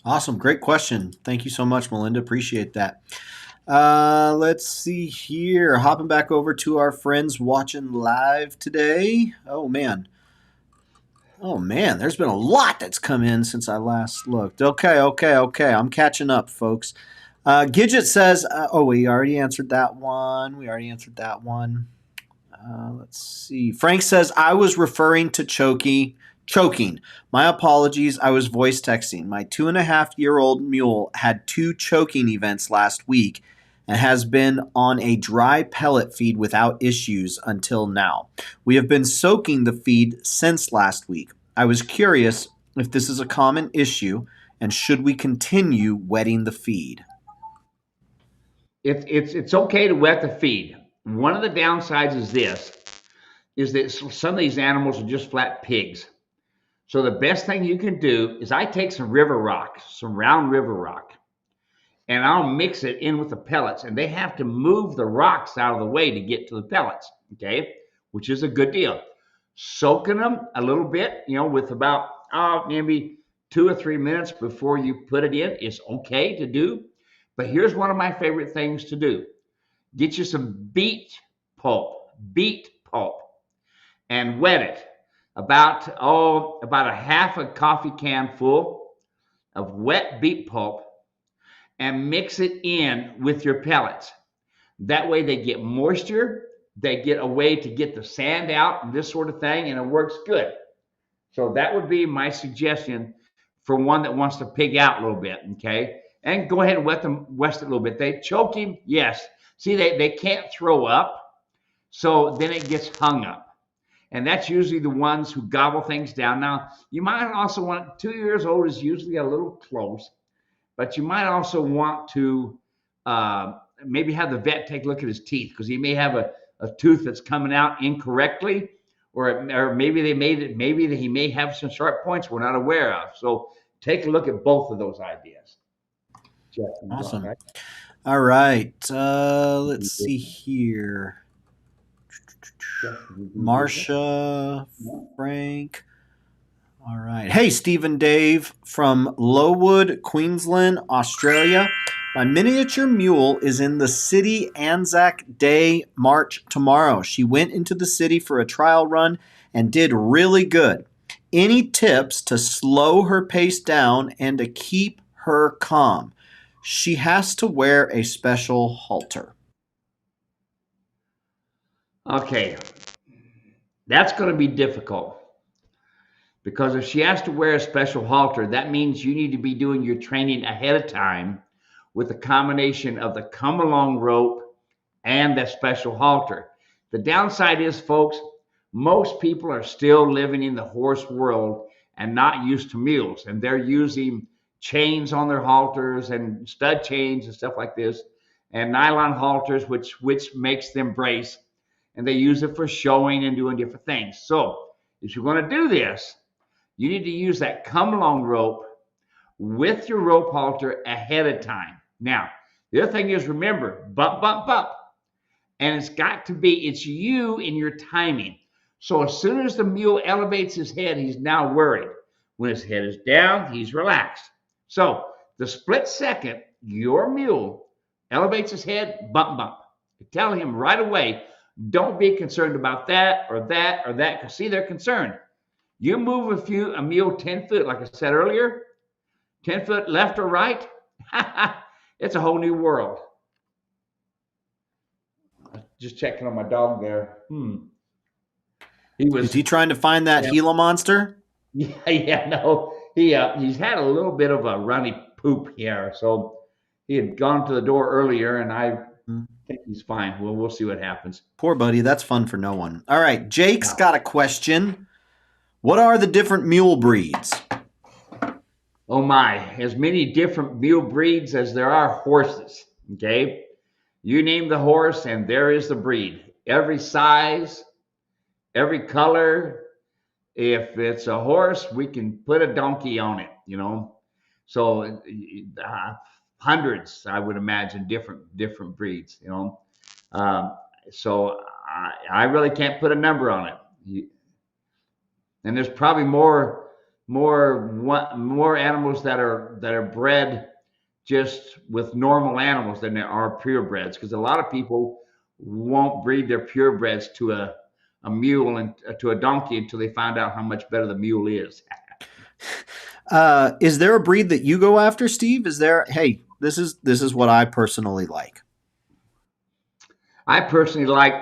Awesome. Great question. Thank you so much, Melinda. Appreciate that. Let's see here. Hopping back over to our friends watching live today. Oh, man. Oh man, there's been a lot that's come in since I last looked. Okay. I'm catching up, folks. Gidget says, oh, we already answered that one. Let's see. Frank says, I was referring to choking. My apologies. I was voice texting. My 2.5-year-old mule had 2 choking events last week and has been on a dry pellet feed without issues until now. We have been soaking the feed since last week. I was curious if this is a common issue and should we continue wetting the feed? It's okay to wet the feed. One of the downsides is that some of these animals are just flat pigs. So the best thing you can do is I take some river rock, some round river rock, and I'll mix it in with the pellets. And they have to move the rocks out of the way to get to the pellets, okay? Which is a good deal. Soaking them a little bit, with about maybe 2 or 3 minutes before you put it in is okay to do. But here's one of my favorite things to do. Get you some beet pulp, and wet it. About a half a coffee can full of wet beet pulp and mix it in with your pellets. That way they get moisture, they get a way to get the sand out and this sort of thing, and it works good. So that would be my suggestion for one that wants to pig out a little bit, okay? And go ahead and wet it a little bit. They choke him, yes. See, they can't throw up, so then it gets hung up. And that's usually the ones who gobble things down. Now, you might also want, 2 years old is usually a little close, but you might also want to maybe have the vet take a look at his teeth, because he may have a tooth that's coming out incorrectly, or maybe he may have some sharp points we're not aware of. So take a look at both of those ideas. Awesome. All right. Let's see here. Marsha, Frank. All right. Hey, Stephen Dave from Lowood, Queensland, Australia. My miniature mule is in the city Anzac Day March tomorrow. She went into the city for a trial run and did really good. Any tips to slow her pace down and to keep her calm? She has to wear a special halter. Okay, that's going to be difficult, because if she has to wear a special halter, that means you need to be doing your training ahead of time with a combination of the come along rope and that special halter. The downside is, folks, most people are still living in the horse world and not used to mules, and they're using chains on their halters and stud chains and stuff like this, and nylon halters, which makes them brace, and they use it for showing and doing different things. So if you're going to do this, you need to use that come along rope with your rope halter ahead of time. Now, the other thing is, remember, bump, bump, bump. And it's you in your timing. So as soon as the mule elevates his head, he's now worried. When his head is down, he's relaxed. So the split second your mule elevates his head, bump, bump. Tell him right away, don't be concerned about that or that or that, because see, they're concerned. You move a mule 10 foot, like I said earlier, 10 foot left or right, it's a whole new world. Just checking on my dog there. Is he trying to find that Gila monster? Yeah, no. He's had a little bit of a runny poop here, so he had gone to the door earlier, and I think he's fine. We'll see what happens. Poor buddy, that's fun for no one. All right, Jake's got a question. What are the different mule breeds? Oh my, as many different mule breeds as there are horses, okay? You name the horse and there is the breed. Every size, every color. If it's a horse, we can put a donkey on it, So hundreds, I would imagine, different breeds, So I really can't put a number on it. And there's probably more animals that are bred just with normal animals than there are purebreds, because a lot of people won't breed their purebreds to a a mule and to a donkey until they find out how much better the mule is. Is there a breed that you go after, Steve? Is there? Hey, this is what I personally like. I personally like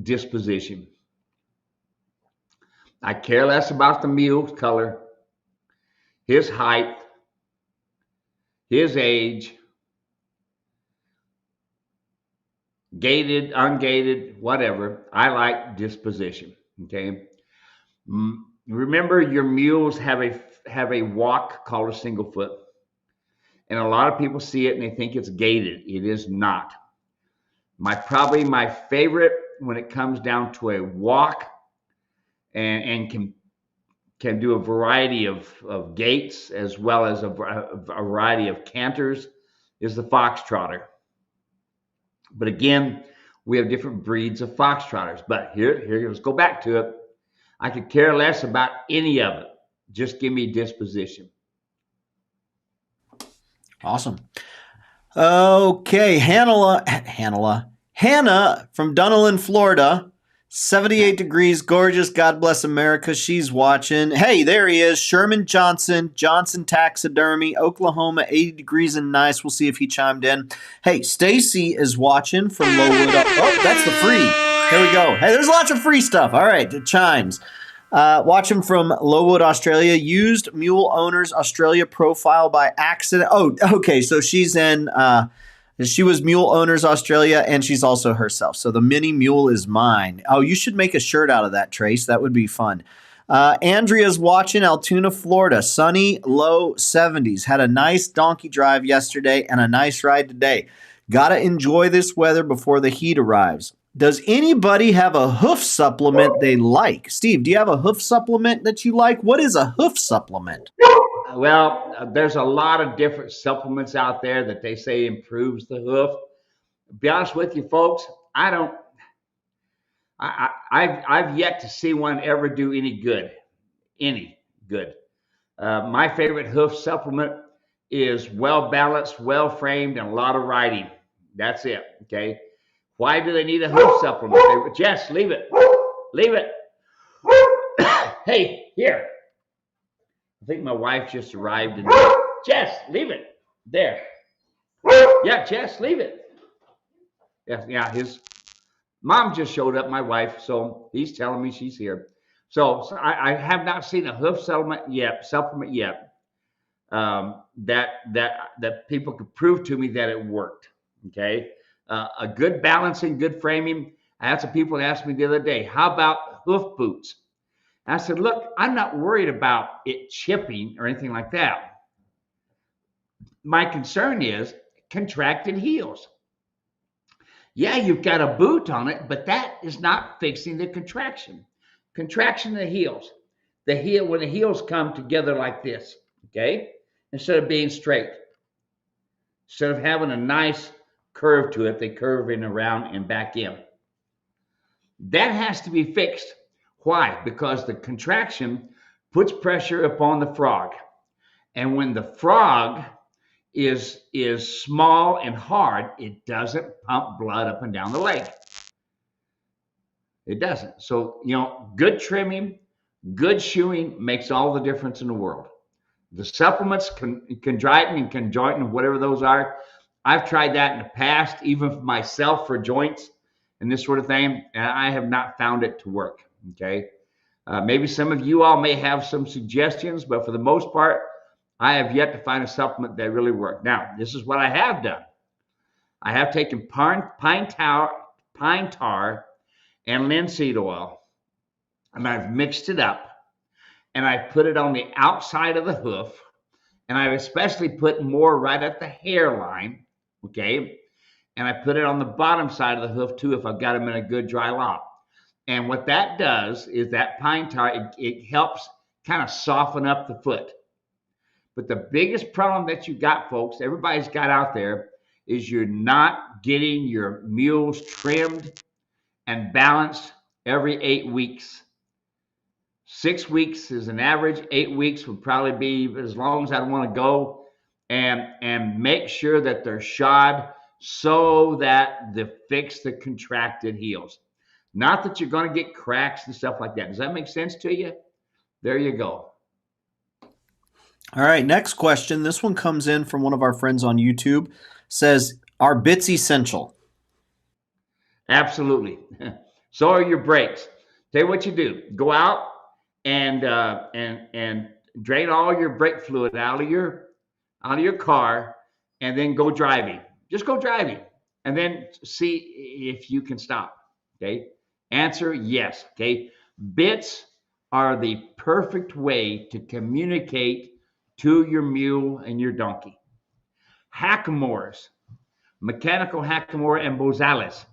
disposition. I care less about the mule's color, his height, his age, gated, ungated, whatever. I like disposition. Okay. Remember, your mules have a walk called a single foot, and a lot of people see it and they think it's gated. It is not. Probably my favorite when it comes down to a walk and can do a variety of gaits as well as a variety of canters is the foxtrotter. But again, we have different breeds of foxtrotters. But here, let's go back to it. I could care less about any of it. Just give me disposition. Awesome. Okay, Hannah from Dunedin, Florida. 78 degrees, gorgeous. God bless America. She's watching. Hey, there he is. Sherman Johnson Taxidermy, Oklahoma, 80 degrees and nice. We'll see if he chimed in. Hey, Stacy is watching from Lowood. Oh, that's the free. Here we go. Hey, there's lots of free stuff. All right, it chimes. Watching from Lowood, Australia. Used Mule Owners Australia profile by accident. Oh, okay. So she's in... she was Mule Owners Australia, and she's also herself. So the mini mule is mine. Oh, you should make a shirt out of that, Trace. That would be fun. Andrea's watching Altoona, Florida. Sunny, low 70s. Had a nice donkey drive yesterday and a nice ride today. Gotta enjoy this weather before the heat arrives. Does anybody have a hoof supplement they like? Steve, do you have a hoof supplement that you like? What is a hoof supplement? Well, there's a lot of different supplements out there that they say improves the hoof. To be honest with you, folks, I've yet to see one ever do any good. My favorite hoof supplement is well balanced, well framed, and a lot of riding. That's it. Okay. Why do they need a hoof supplement? Jess, leave it. Leave it. Hey, here. I think my wife just arrived. And Jess, leave it. There. Yeah, Jess, leave it. Yeah, his mom just showed up, my wife, so he's telling me she's here. So I have not seen a hoof supplement yet that people could prove to me that it worked. Okay. A good balancing, good framing. I had some people that asked me the other day, how about hoof boots? And I said, look, I'm not worried about it chipping or anything like that. My concern is contracted heels. Yeah, you've got a boot on it, but that is not fixing the contraction. Contraction of the heels. When the heels come together like this, okay? Instead of being straight. Instead of having a nice curve to it, they curve in around and back in. That has to be fixed. Why? Because the contraction puts pressure upon the frog. And when the frog is small and hard, it doesn't pump blood up and down the leg. It doesn't. So, good trimming, good shoeing makes all the difference in the world. The supplements, chondroitin and conjointin, whatever those are, I've tried that in the past, even for myself for joints and this sort of thing, and I have not found it to work. Okay. Maybe some of you all may have some suggestions, but for the most part, I have yet to find a supplement that really worked. Now, this is what I have done. I have taken pine tar and linseed oil, and I've mixed it up, and I've put it on the outside of the hoof, and I've especially put more right at the hairline, okay? And I put it on the bottom side of the hoof too if I've got them in a good dry lot. And what that does is that pine tar, it helps kind of soften up the foot. But the biggest problem that you got, folks, everybody's got out there, is you're not getting your mules trimmed and balanced every 8 weeks. 6 weeks is an average. 8 weeks would probably be as long as I want to go. And make sure that they're shod so that they fix the contracted heels. Not that you're going to get cracks and stuff like that. Does that make sense to you? There you go. All right, next question. This one comes in from one of our friends on YouTube. Says, are bits essential? Absolutely. So are your brakes. Tell you what you do. Go out and drain all your brake fluid out of your car, and then go driving. Just go driving, and then see if you can stop. Okay. Answer yes. Okay. Bits are the perfect way to communicate to your mule and your donkey. Hackamores, mechanical hackamore and bozales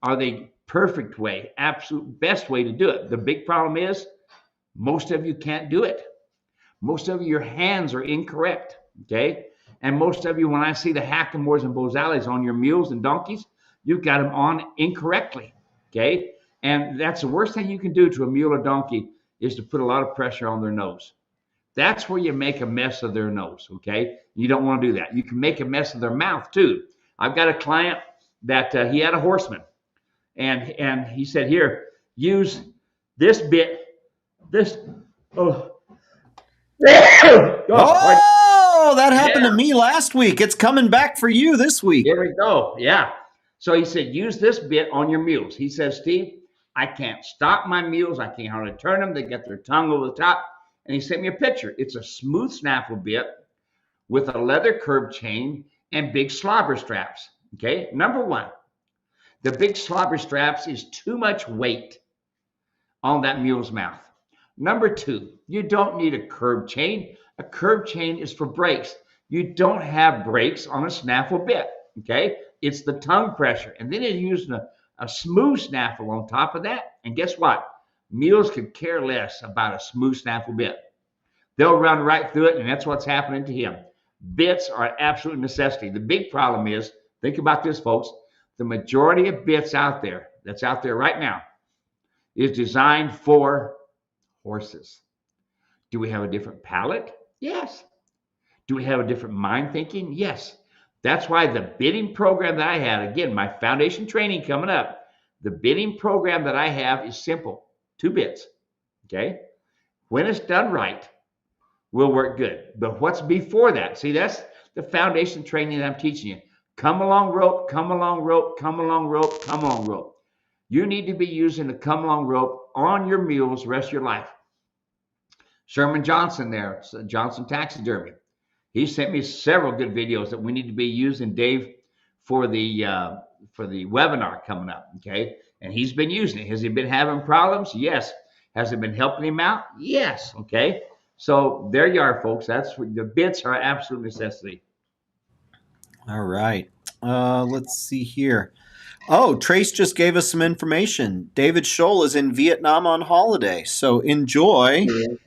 are the perfect way, absolute best way to do it. The big problem is most of you can't do it. Most of your hands are incorrect. Okay. And most of you, when I see the hackamores and bozales on your mules and donkeys, you've got them on incorrectly. Okay. And that's the worst thing you can do to a mule or donkey is to put a lot of pressure on their nose. That's where you make a mess of their nose. Okay. You don't want to do that. You can make a mess of their mouth too. I've got a client that he had a horseman, and he said, here, use this bit, this, oh, Oh, that happened yeah. to me last week. It's coming back for you this week. Here we go. Yeah. So he said, use this bit on your mules. He says, Steve, I can't stop my mules. I can't hardly turn them. They get their tongue over the top. And he sent me a picture. It's a smooth snaffle bit with a leather curb chain and big slobber straps. Okay. Number one, the big slobber straps is too much weight on that mule's mouth. Number two, you don't need a curb chain. A curb chain is for brakes. You don't have brakes on a snaffle bit. Okay. It's the tongue pressure. And then you're using a smooth snaffle on top of that. And guess what? Mules could care less about a smooth snaffle bit. They'll run right through it, and that's what's happening to him. Bits are absolute necessity. The big problem is, think about this, folks, the majority of bits that's out there right now, is designed for horses. Do we have a different palate? Yes. Do we have a different mind thinking? Yes. That's why the bidding program that I have, again, my foundation training coming up, the bidding program that I have is simple, 2 bits. Okay. When it's done right, will work good. But what's before that? See, that's the foundation training that I'm teaching you. Come along rope, come along rope, come along rope, come along rope. You need to be using the come along rope on your mules the rest of your life. Sherman Johnson there, Johnson Taxidermy. He sent me several good videos that we need to be using, Dave, for the webinar coming up. Okay. And he's been using it. Has he been having problems? Yes. Has it been helping him out? Yes. Okay. So there you are, folks. That's what the bits are absolute necessity. All right. Let's see here. Oh, Trace just gave us some information. David Scholl is in Vietnam on holiday. So enjoy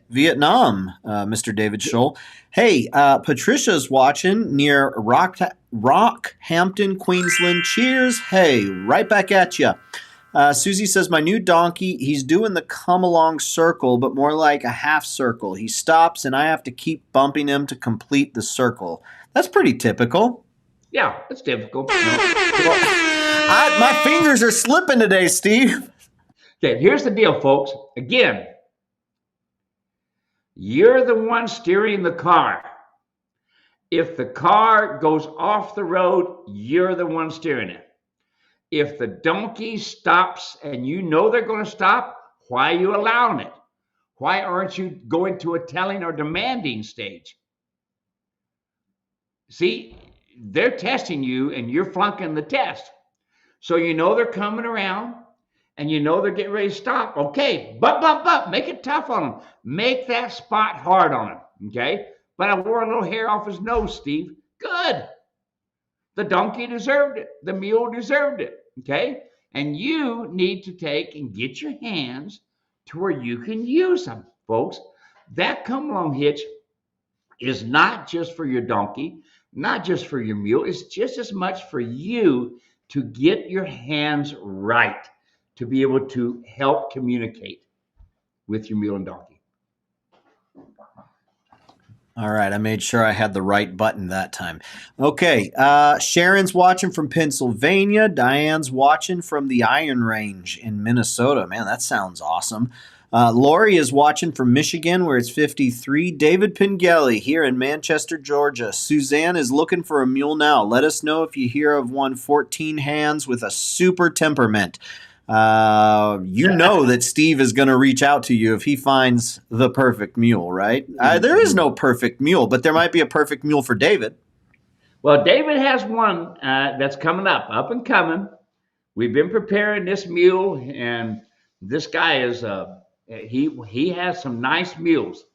Vietnam, Mr. David Scholl. Hey, Patricia's watching near Rockhampton, Queensland. Cheers. Hey, right back at you. Susie says, my new donkey, he's doing the come along circle, but more like a half circle. He stops and I have to keep bumping him to complete the circle. That's pretty typical. Yeah, it's difficult. My fingers are slipping today, Steve. Okay, here's the deal, folks. Again, you're the one steering the car. If the car goes off the road, you're the one steering it. If the donkey stops and you know they're going to stop, why are you allowing it? Why aren't you going to a telling or demanding stage? See, they're testing you and you're flunking the test. So you know they're coming around and you know they're getting ready to stop. Okay, but make it tough on them. Make that spot hard on them, okay? But I wore a little hair off his nose, Steve. Good. The donkey deserved it. The mule deserved it, okay? And you need to take and get your hands to where you can use them, folks. That come along hitch is not just for your donkey, not just for your mule. It's just as much for you to get your hands right, to be able to help communicate with your mule and donkey. All right, I made sure I had the right button that time. Okay, Sharon's watching from Pennsylvania. Diane's watching from the Iron Range in Minnesota. Man, that sounds awesome. Lori is watching from Michigan, where it's 53. David Pingelli here in Manchester, Georgia. Suzanne is looking for a mule now. Let us know if you hear of one 14 hands with a super temperament. You know that Steve is going to reach out to you if he finds the perfect mule, right? There is no perfect mule, but there might be a perfect mule for David. Well, David has one that's coming up and coming. We've been preparing this mule, and this guy is he has some nice mules,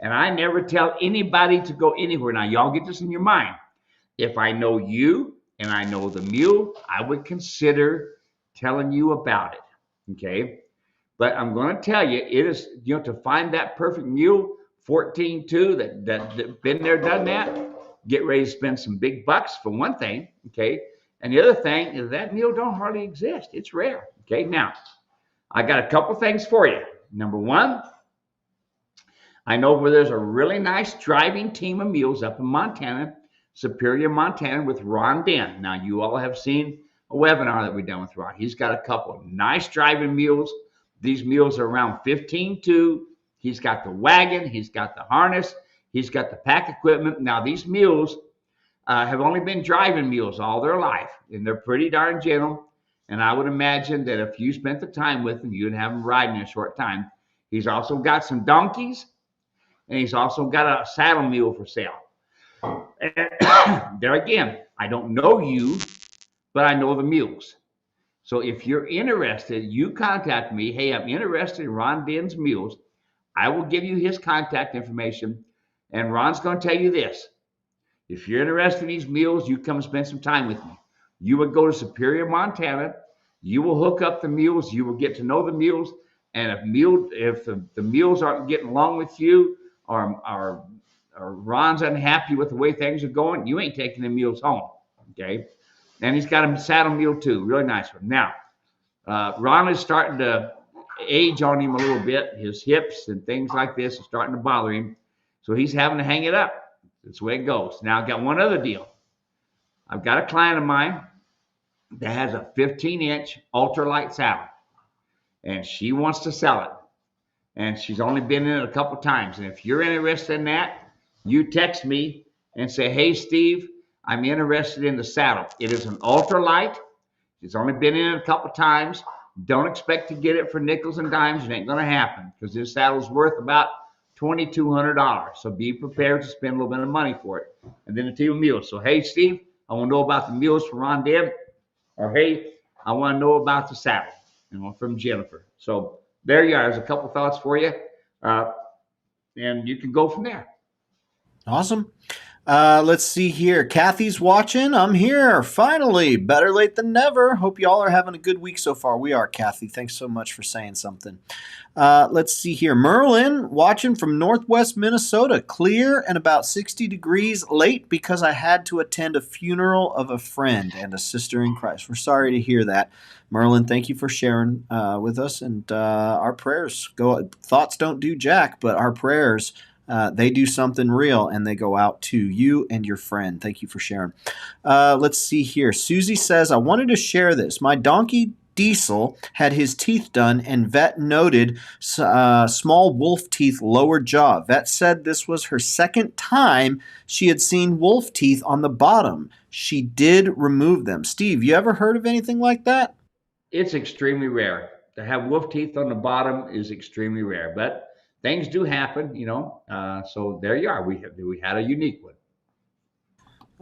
and I never tell anybody to go anywhere. Now, y'all get this in your mind. If I know you and I know the mule, I would consider telling you about it. Okay. But I'm going to tell you, it is, to find that perfect mule, 14-2, that been there, done that, get ready to spend some big bucks for one thing. Okay. And the other thing is that mule don't hardly exist. It's rare. Okay. Now, I got a couple things for you. Number one, I know where there's a really nice driving team of mules up in Montana, Superior, Montana, with Ron Den. Now, you all have seen a webinar that we've done with Ron. He's got a couple of nice driving mules. These mules are around 15-2. He's got the wagon. He's got the harness. He's got the pack equipment. Now, these mules have only been driving mules all their life, and they're pretty darn gentle. And I would imagine that if you spent the time with them, you'd have them riding in a short time. He's also got some donkeys, and he's also got a saddle mule for sale. And there again, I don't know you, but I know the mules. So if you're interested, you contact me. Hey, I'm interested in Ron Den's mules. I will give you his contact information. And Ron's going to tell you this. If you're interested in these mules, you come spend some time with me. You would go to Superior, Montana. You will hook up the mules. You will get to know the mules. And if the mules aren't getting along with you, or Ron's unhappy with the way things are going, you ain't taking the mules home. Okay. And he's got a saddle mule too, really nice one. Now, Ron is starting to age on him a little bit. His hips and things like this are starting to bother him. So he's having to hang it up. That's the way it goes. Now, I've got one other deal. I've got a client of mine that has a 15-inch ultralight saddle, and she wants to sell it. And she's only been in it a couple times. And if you're interested in that, you text me and say, hey, Steve, I'm interested in the saddle. It is an ultralight. It's only been in it a couple times. Don't expect to get it for nickels and dimes. It ain't going to happen because this saddle's worth about $2,200. So be prepared to spend a little bit of money for it. And then the team of mules. So, hey, Steve, I want to know about the mules from Ron Den. Or, hey, I want to know about the saddle, from Jennifer. So there you are. There's a couple thoughts for you. And you can go from there. Awesome. Let's see here. Kathy's watching. I'm here. Finally. Better late than never. Hope y'all are having a good week so far. We are, Kathy. Thanks so much for saying something. Let's see here. Merlin watching from Northwest Minnesota. Clear and about 60 degrees. Late because I had to attend a funeral of a friend and a sister in Christ. We're sorry to hear that. Merlin, thank you for sharing with us. And our prayers go. Thoughts don't do jack, but our prayers they do something real, and they go out to you and your friend. Thank you for sharing. Let's see here. Susie says, I wanted to share this. My donkey Diesel had his teeth done, and vet noted small wolf teeth lower jaw. Vet said this was her second time she had seen wolf teeth on the bottom. She did remove them. Steve, you ever heard of anything like that? It's extremely rare. To have wolf teeth on the bottom is extremely rare, but things do happen, so there you are. We had a unique one.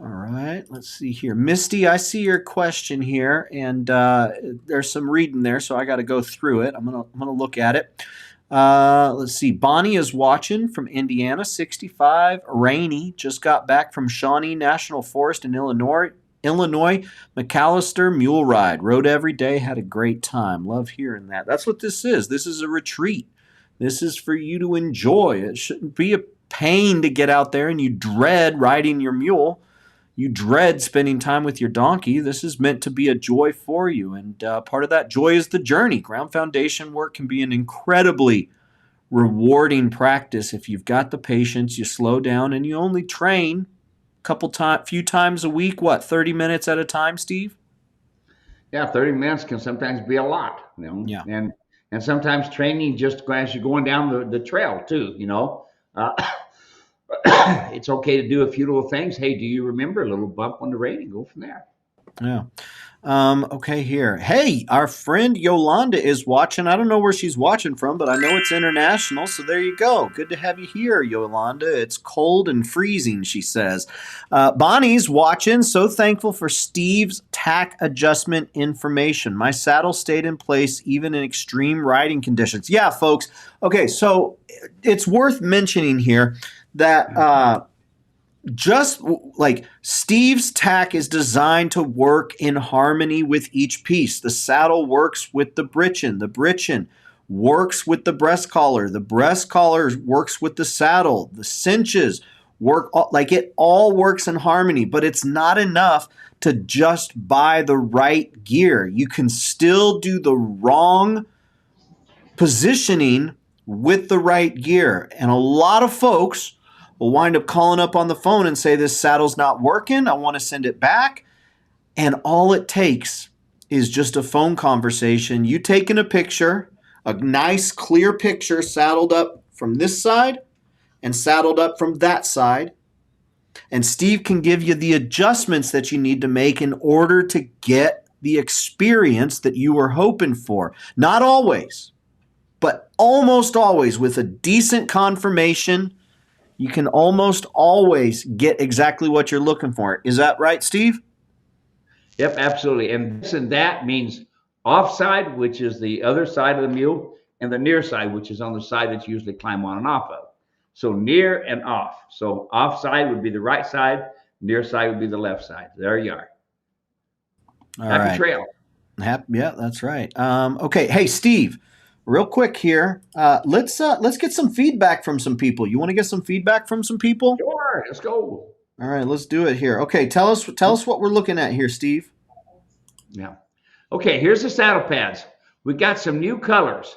All right, let's see here. Misty, I see your question here, and there's some reading there, so I got to go through it. I'm gonna look at it. Let's see. Bonnie is watching from Indiana, 65, rainy. Just got back from Shawnee National Forest in Illinois. McAllister Mule Ride. Rode every day, had a great time. Love hearing that. That's what this is. This is a retreat. This is for you to enjoy. It shouldn't be a pain to get out there and you dread riding your mule. You dread spending time with your donkey. This is meant to be a joy for you. And part of that joy is the journey. Ground foundation work can be an incredibly rewarding practice. If you've got the patience, you slow down and you only train few times a week, 30 minutes at a time, Steve? Yeah, 30 minutes can sometimes be a lot, Yeah. and sometimes training just as you're going down the trail too, it's okay to do a few little things. Hey, do you remember a little bump on the rate and go from there? Yeah. Okay, here. Hey, our friend Yolanda is watching. I don't know where she's watching from, but I know it's international, so there you go. Good to have you here, Yolanda. It's cold and freezing, she says. Bonnie's watching. So thankful for Steve's tack adjustment information. My saddle stayed in place even in extreme riding conditions. Yeah, folks. Okay, so it's worth mentioning here that just like Steve's tack is designed to work in harmony with each piece. The saddle works with the britchin works with the breast collar works with the saddle, the cinches work, like it all works in harmony, but it's not enough to just buy the right gear. You can still do the wrong positioning with the right gear. And a lot of folks will wind up calling up on the phone and say, this saddle's not working, I want to send it back. And all it takes is just a phone conversation. You taking a picture, a nice clear picture, saddled up from this side and saddled up from that side. And Steve can give you the adjustments that you need to make in order to get the experience that you were hoping for. Not always, but almost always with a decent confirmation, you can almost always get exactly what you're looking for. Is that right, Steve? Yep, absolutely. And this and that means offside, which is the other side of the mule, and the near side, which is on the side that you usually climb on and off of. So near and off. So offside would be the right side, near side would be the left side. There you are. Happy trail. Yeah, that's right. Okay, hey, Steve. Real quick here, let's get some feedback from some people. You want to get some feedback from some people? Sure, let's go. All right, let's do it here. Okay, tell us what we're looking at here, Steve. Yeah. Okay, here's the saddle pads. We got some new colors.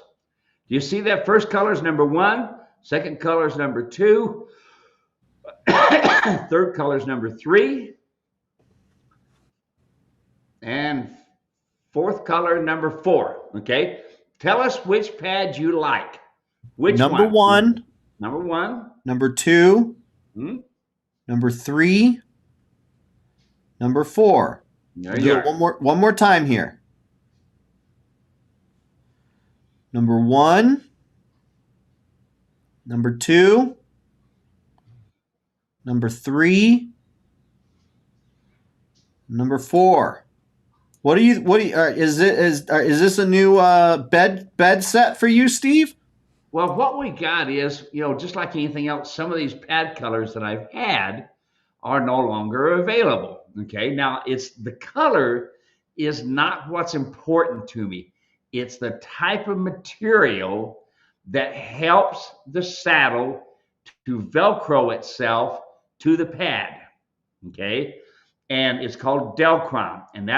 Do you see that first color is number 1, second color is number 2, third color is number 3, and fourth color number 4. Okay. Tell us which pad you like. Which number one? Number 1. Number 2. Number 3. Number 4. There you go. One more time here. Number 1. Number 2. Number 3. Number 4. Is this a new bed set for you, Steve? Well, what we got is, just like anything else, some of these pad colors that I've had are no longer available. Okay. Now the color is not what's important to me. It's the type of material that helps the saddle to Velcro itself to the pad. Okay. And it's called Delcron. And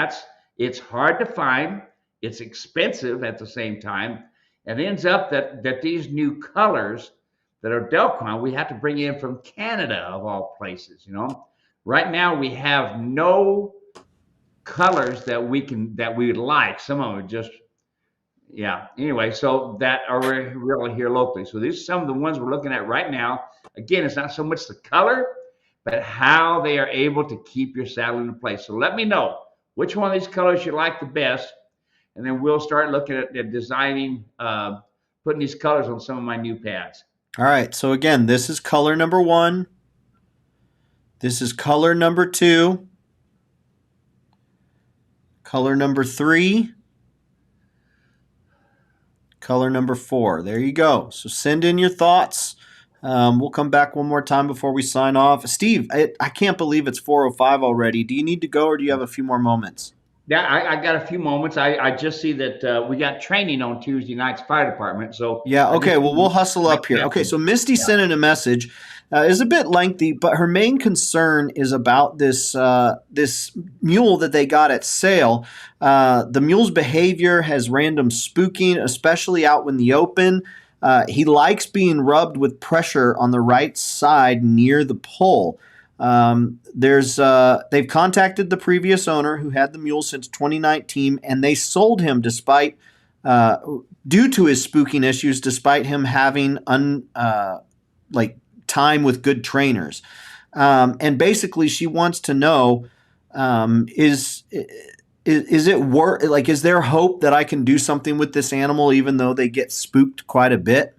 it's hard to find. It's expensive at the same time. And it ends up that these new colors that are Delcron, we have to bring in from Canada, of all places. Right now we have no colors that we would like. Some of them are just, yeah. Anyway, so that are really here locally. So these are some of the ones we're looking at right now. Again, it's not so much the color, but how they are able to keep your saddle in place. So let me know which one of these colors you like the best, and then we'll start looking at designing, putting these colors on some of my new pads. All right. So again, this is color number 1. This is color number 2. Color number 3. Color number 4. There you go. So send in your thoughts. We'll come back one more time before we sign off. Steve, I can't believe it's 4:05 already. Do you need to go, or do you have a few more moments? Yeah, I got a few moments. I just see that we got training on Tuesday night's fire department. So yeah, okay. Well, we'll hustle up here. Okay, so Misty sent in a message. It's a bit lengthy, but her main concern is about this mule that they got at sale. The mule's behavior has random spooking, especially out in the open. He likes being rubbed with pressure on the right side near the pole. They've contacted the previous owner who had the mule since 2019, and they sold him despite due to his spooking issues, despite him having time with good trainers. And basically, she wants to know, is it worth, like, is there hope that I can do something with this animal even though they get spooked quite a bit?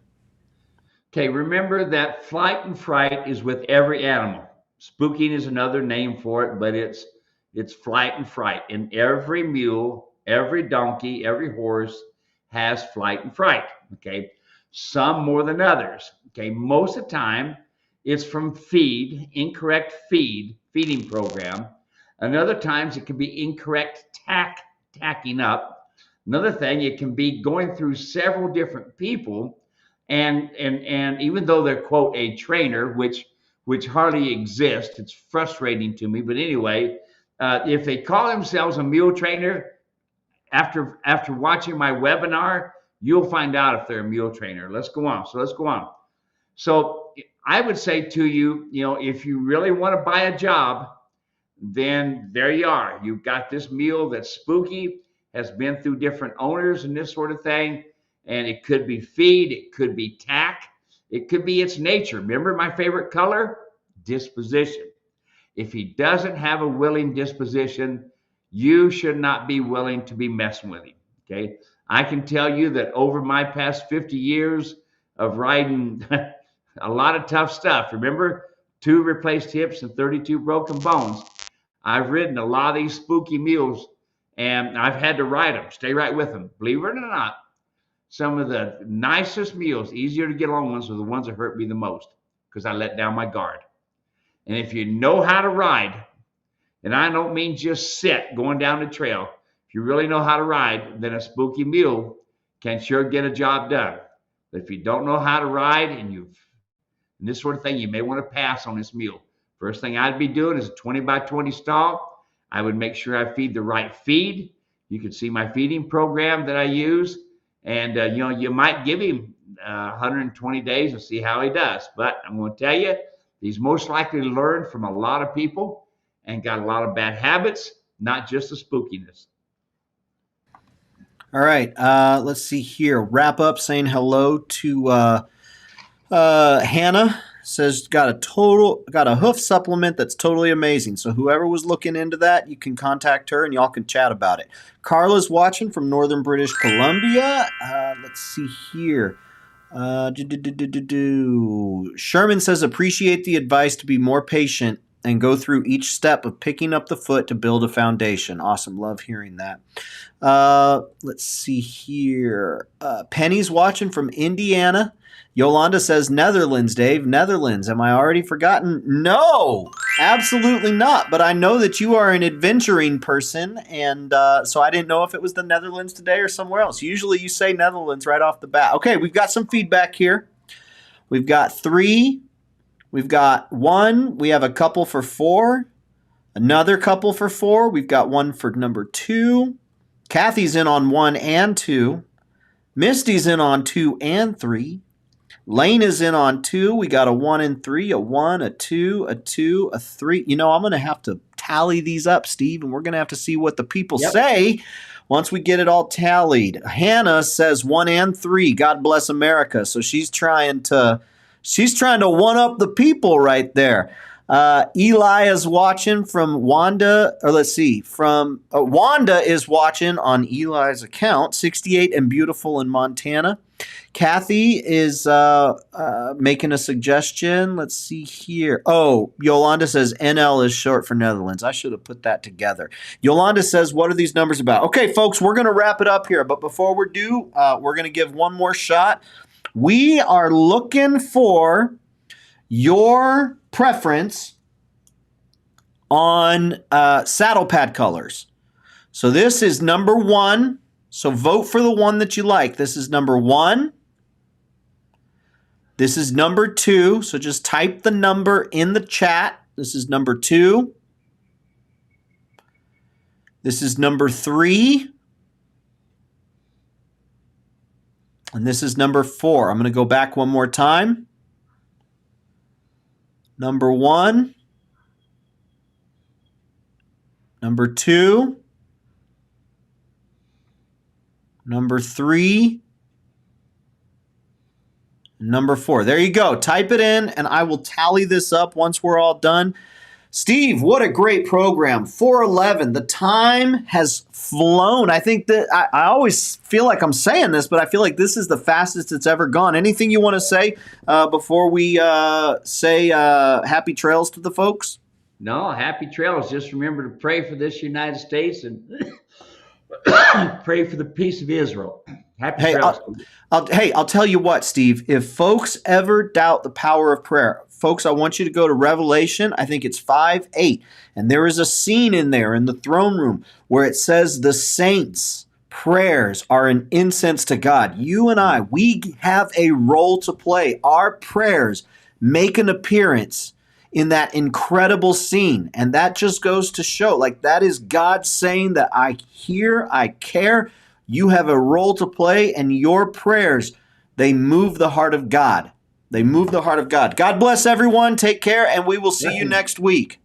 Okay, remember that flight and fright is with every animal. Spooking is another name for it, but it's flight and fright. And every mule, every donkey, every horse has flight and fright. Okay, some more than others. Okay, most of the time it's from incorrect feeding program. And other times it can be incorrect tacking up. Another thing, it can be going through several different people, and even though they're quote a trainer, which hardly exists, it's frustrating to me. But anyway, if they call themselves a mule trainer, after watching my webinar, you'll find out if they're a mule trainer. Let's go on. So I would say to you, if you really want to buy a job, then there you are. You've got this mule that's spooky, has been through different owners and this sort of thing. And it could be feed, it could be tack, it could be its nature. Remember my favorite color? Disposition. If he doesn't have a willing disposition, you should not be willing to be messing with him. Okay. I can tell you that over my past 50 years of riding a lot of tough stuff, remember 2 replaced hips and 32 broken bones. I've ridden a lot of these spooky mules, and I've had to ride them, stay right with them. Believe it or not, some of the nicest mules, easier to get along ones, are the ones that hurt me the most because I let down my guard. And if you know how to ride, and I don't mean just sit going down the trail, if you really know how to ride, then a spooky mule can sure get a job done. But if you don't know how to ride and this sort of thing, you may want to pass on this mule. First thing I'd be doing is a 20 by 20 stall. I would make sure I feed the right feed. You can see my feeding program that I use. And, you might give him 120 days and see how he does. But I'm going to tell you, he's most likely learned from a lot of people and got a lot of bad habits, not just the spookiness. All right. Let's see here. Wrap up saying hello to Hannah. Says got a hoof supplement that's totally amazing. So whoever was looking into that, you can contact her and y'all can chat about it. Carla's watching from northern British Columbia. Let's see here. Sherman says appreciate the advice to be more patient and go through each step of picking up the foot to build a foundation. Awesome. Love hearing that. Let's see here. Penny's watching from Indiana. Yolanda says Netherlands, Dave. Netherlands. Am I already forgotten? No, absolutely not. But I know that you are an adventuring person, and so I didn't know if it was the Netherlands today or somewhere else. Usually you say Netherlands right off the bat. Okay, we've got some feedback here. We've got 3. We've got 1. We have a couple for 4. Another couple for 4. We've got 1 for number 2. Kathy's in on 1 and 2. Misty's in on 2 and 3. Lane is in on 2. We got a 1 and 3, a 1, a 2, a 2, a 3. I'm going to have to tally these up, Steve, and we're going to have to see what the people say once we get it all tallied. Hannah says 1 and 3. God bless America. So she's trying to one up the people right there. Eli is watching from Wanda, or let's see, from Wanda is watching on Eli's account, 68 and beautiful in Montana. Kathy is making a suggestion. Let's see here. Oh, Yolanda says NL is short for Netherlands. I should have put that together. Yolanda says, what are these numbers about? Okay, folks, we're going to wrap it up here. But before we do, we're going to give one more shot. We are looking for your preference on saddle pad colors. So this is number 1. So vote for the one that you like. This is number 1. This is number 2. So just type the number in the chat. This is number 2. This is number 3. And this is number 4. I'm going to go back one more time. Number 1. Number 2. Number 3. Number 4. There you go. Type it in, and I will tally this up once we're all done. Steve, what a great program. 4:11. The time has flown. I think that I always feel like I'm saying this, but I feel like this is the fastest it's ever gone. Anything you want to say before we say happy trails to the folks? No, happy trails. Just remember to pray for this United States and pray for the peace of Israel. Happy trails. I'll tell you what, Steve. If folks ever doubt the power of prayer, folks, I want you to go to Revelation. I think it's 5:8. And there is a scene in there in the throne room where it says the saints' prayers are an incense to God. You and I, we have a role to play. Our prayers make an appearance in that incredible scene. And that just goes to show, like, that is God saying that I hear, I care. You have a role to play, and your prayers, they move the heart of God. They move the heart of God. God bless everyone. Take care, and we will see you next week.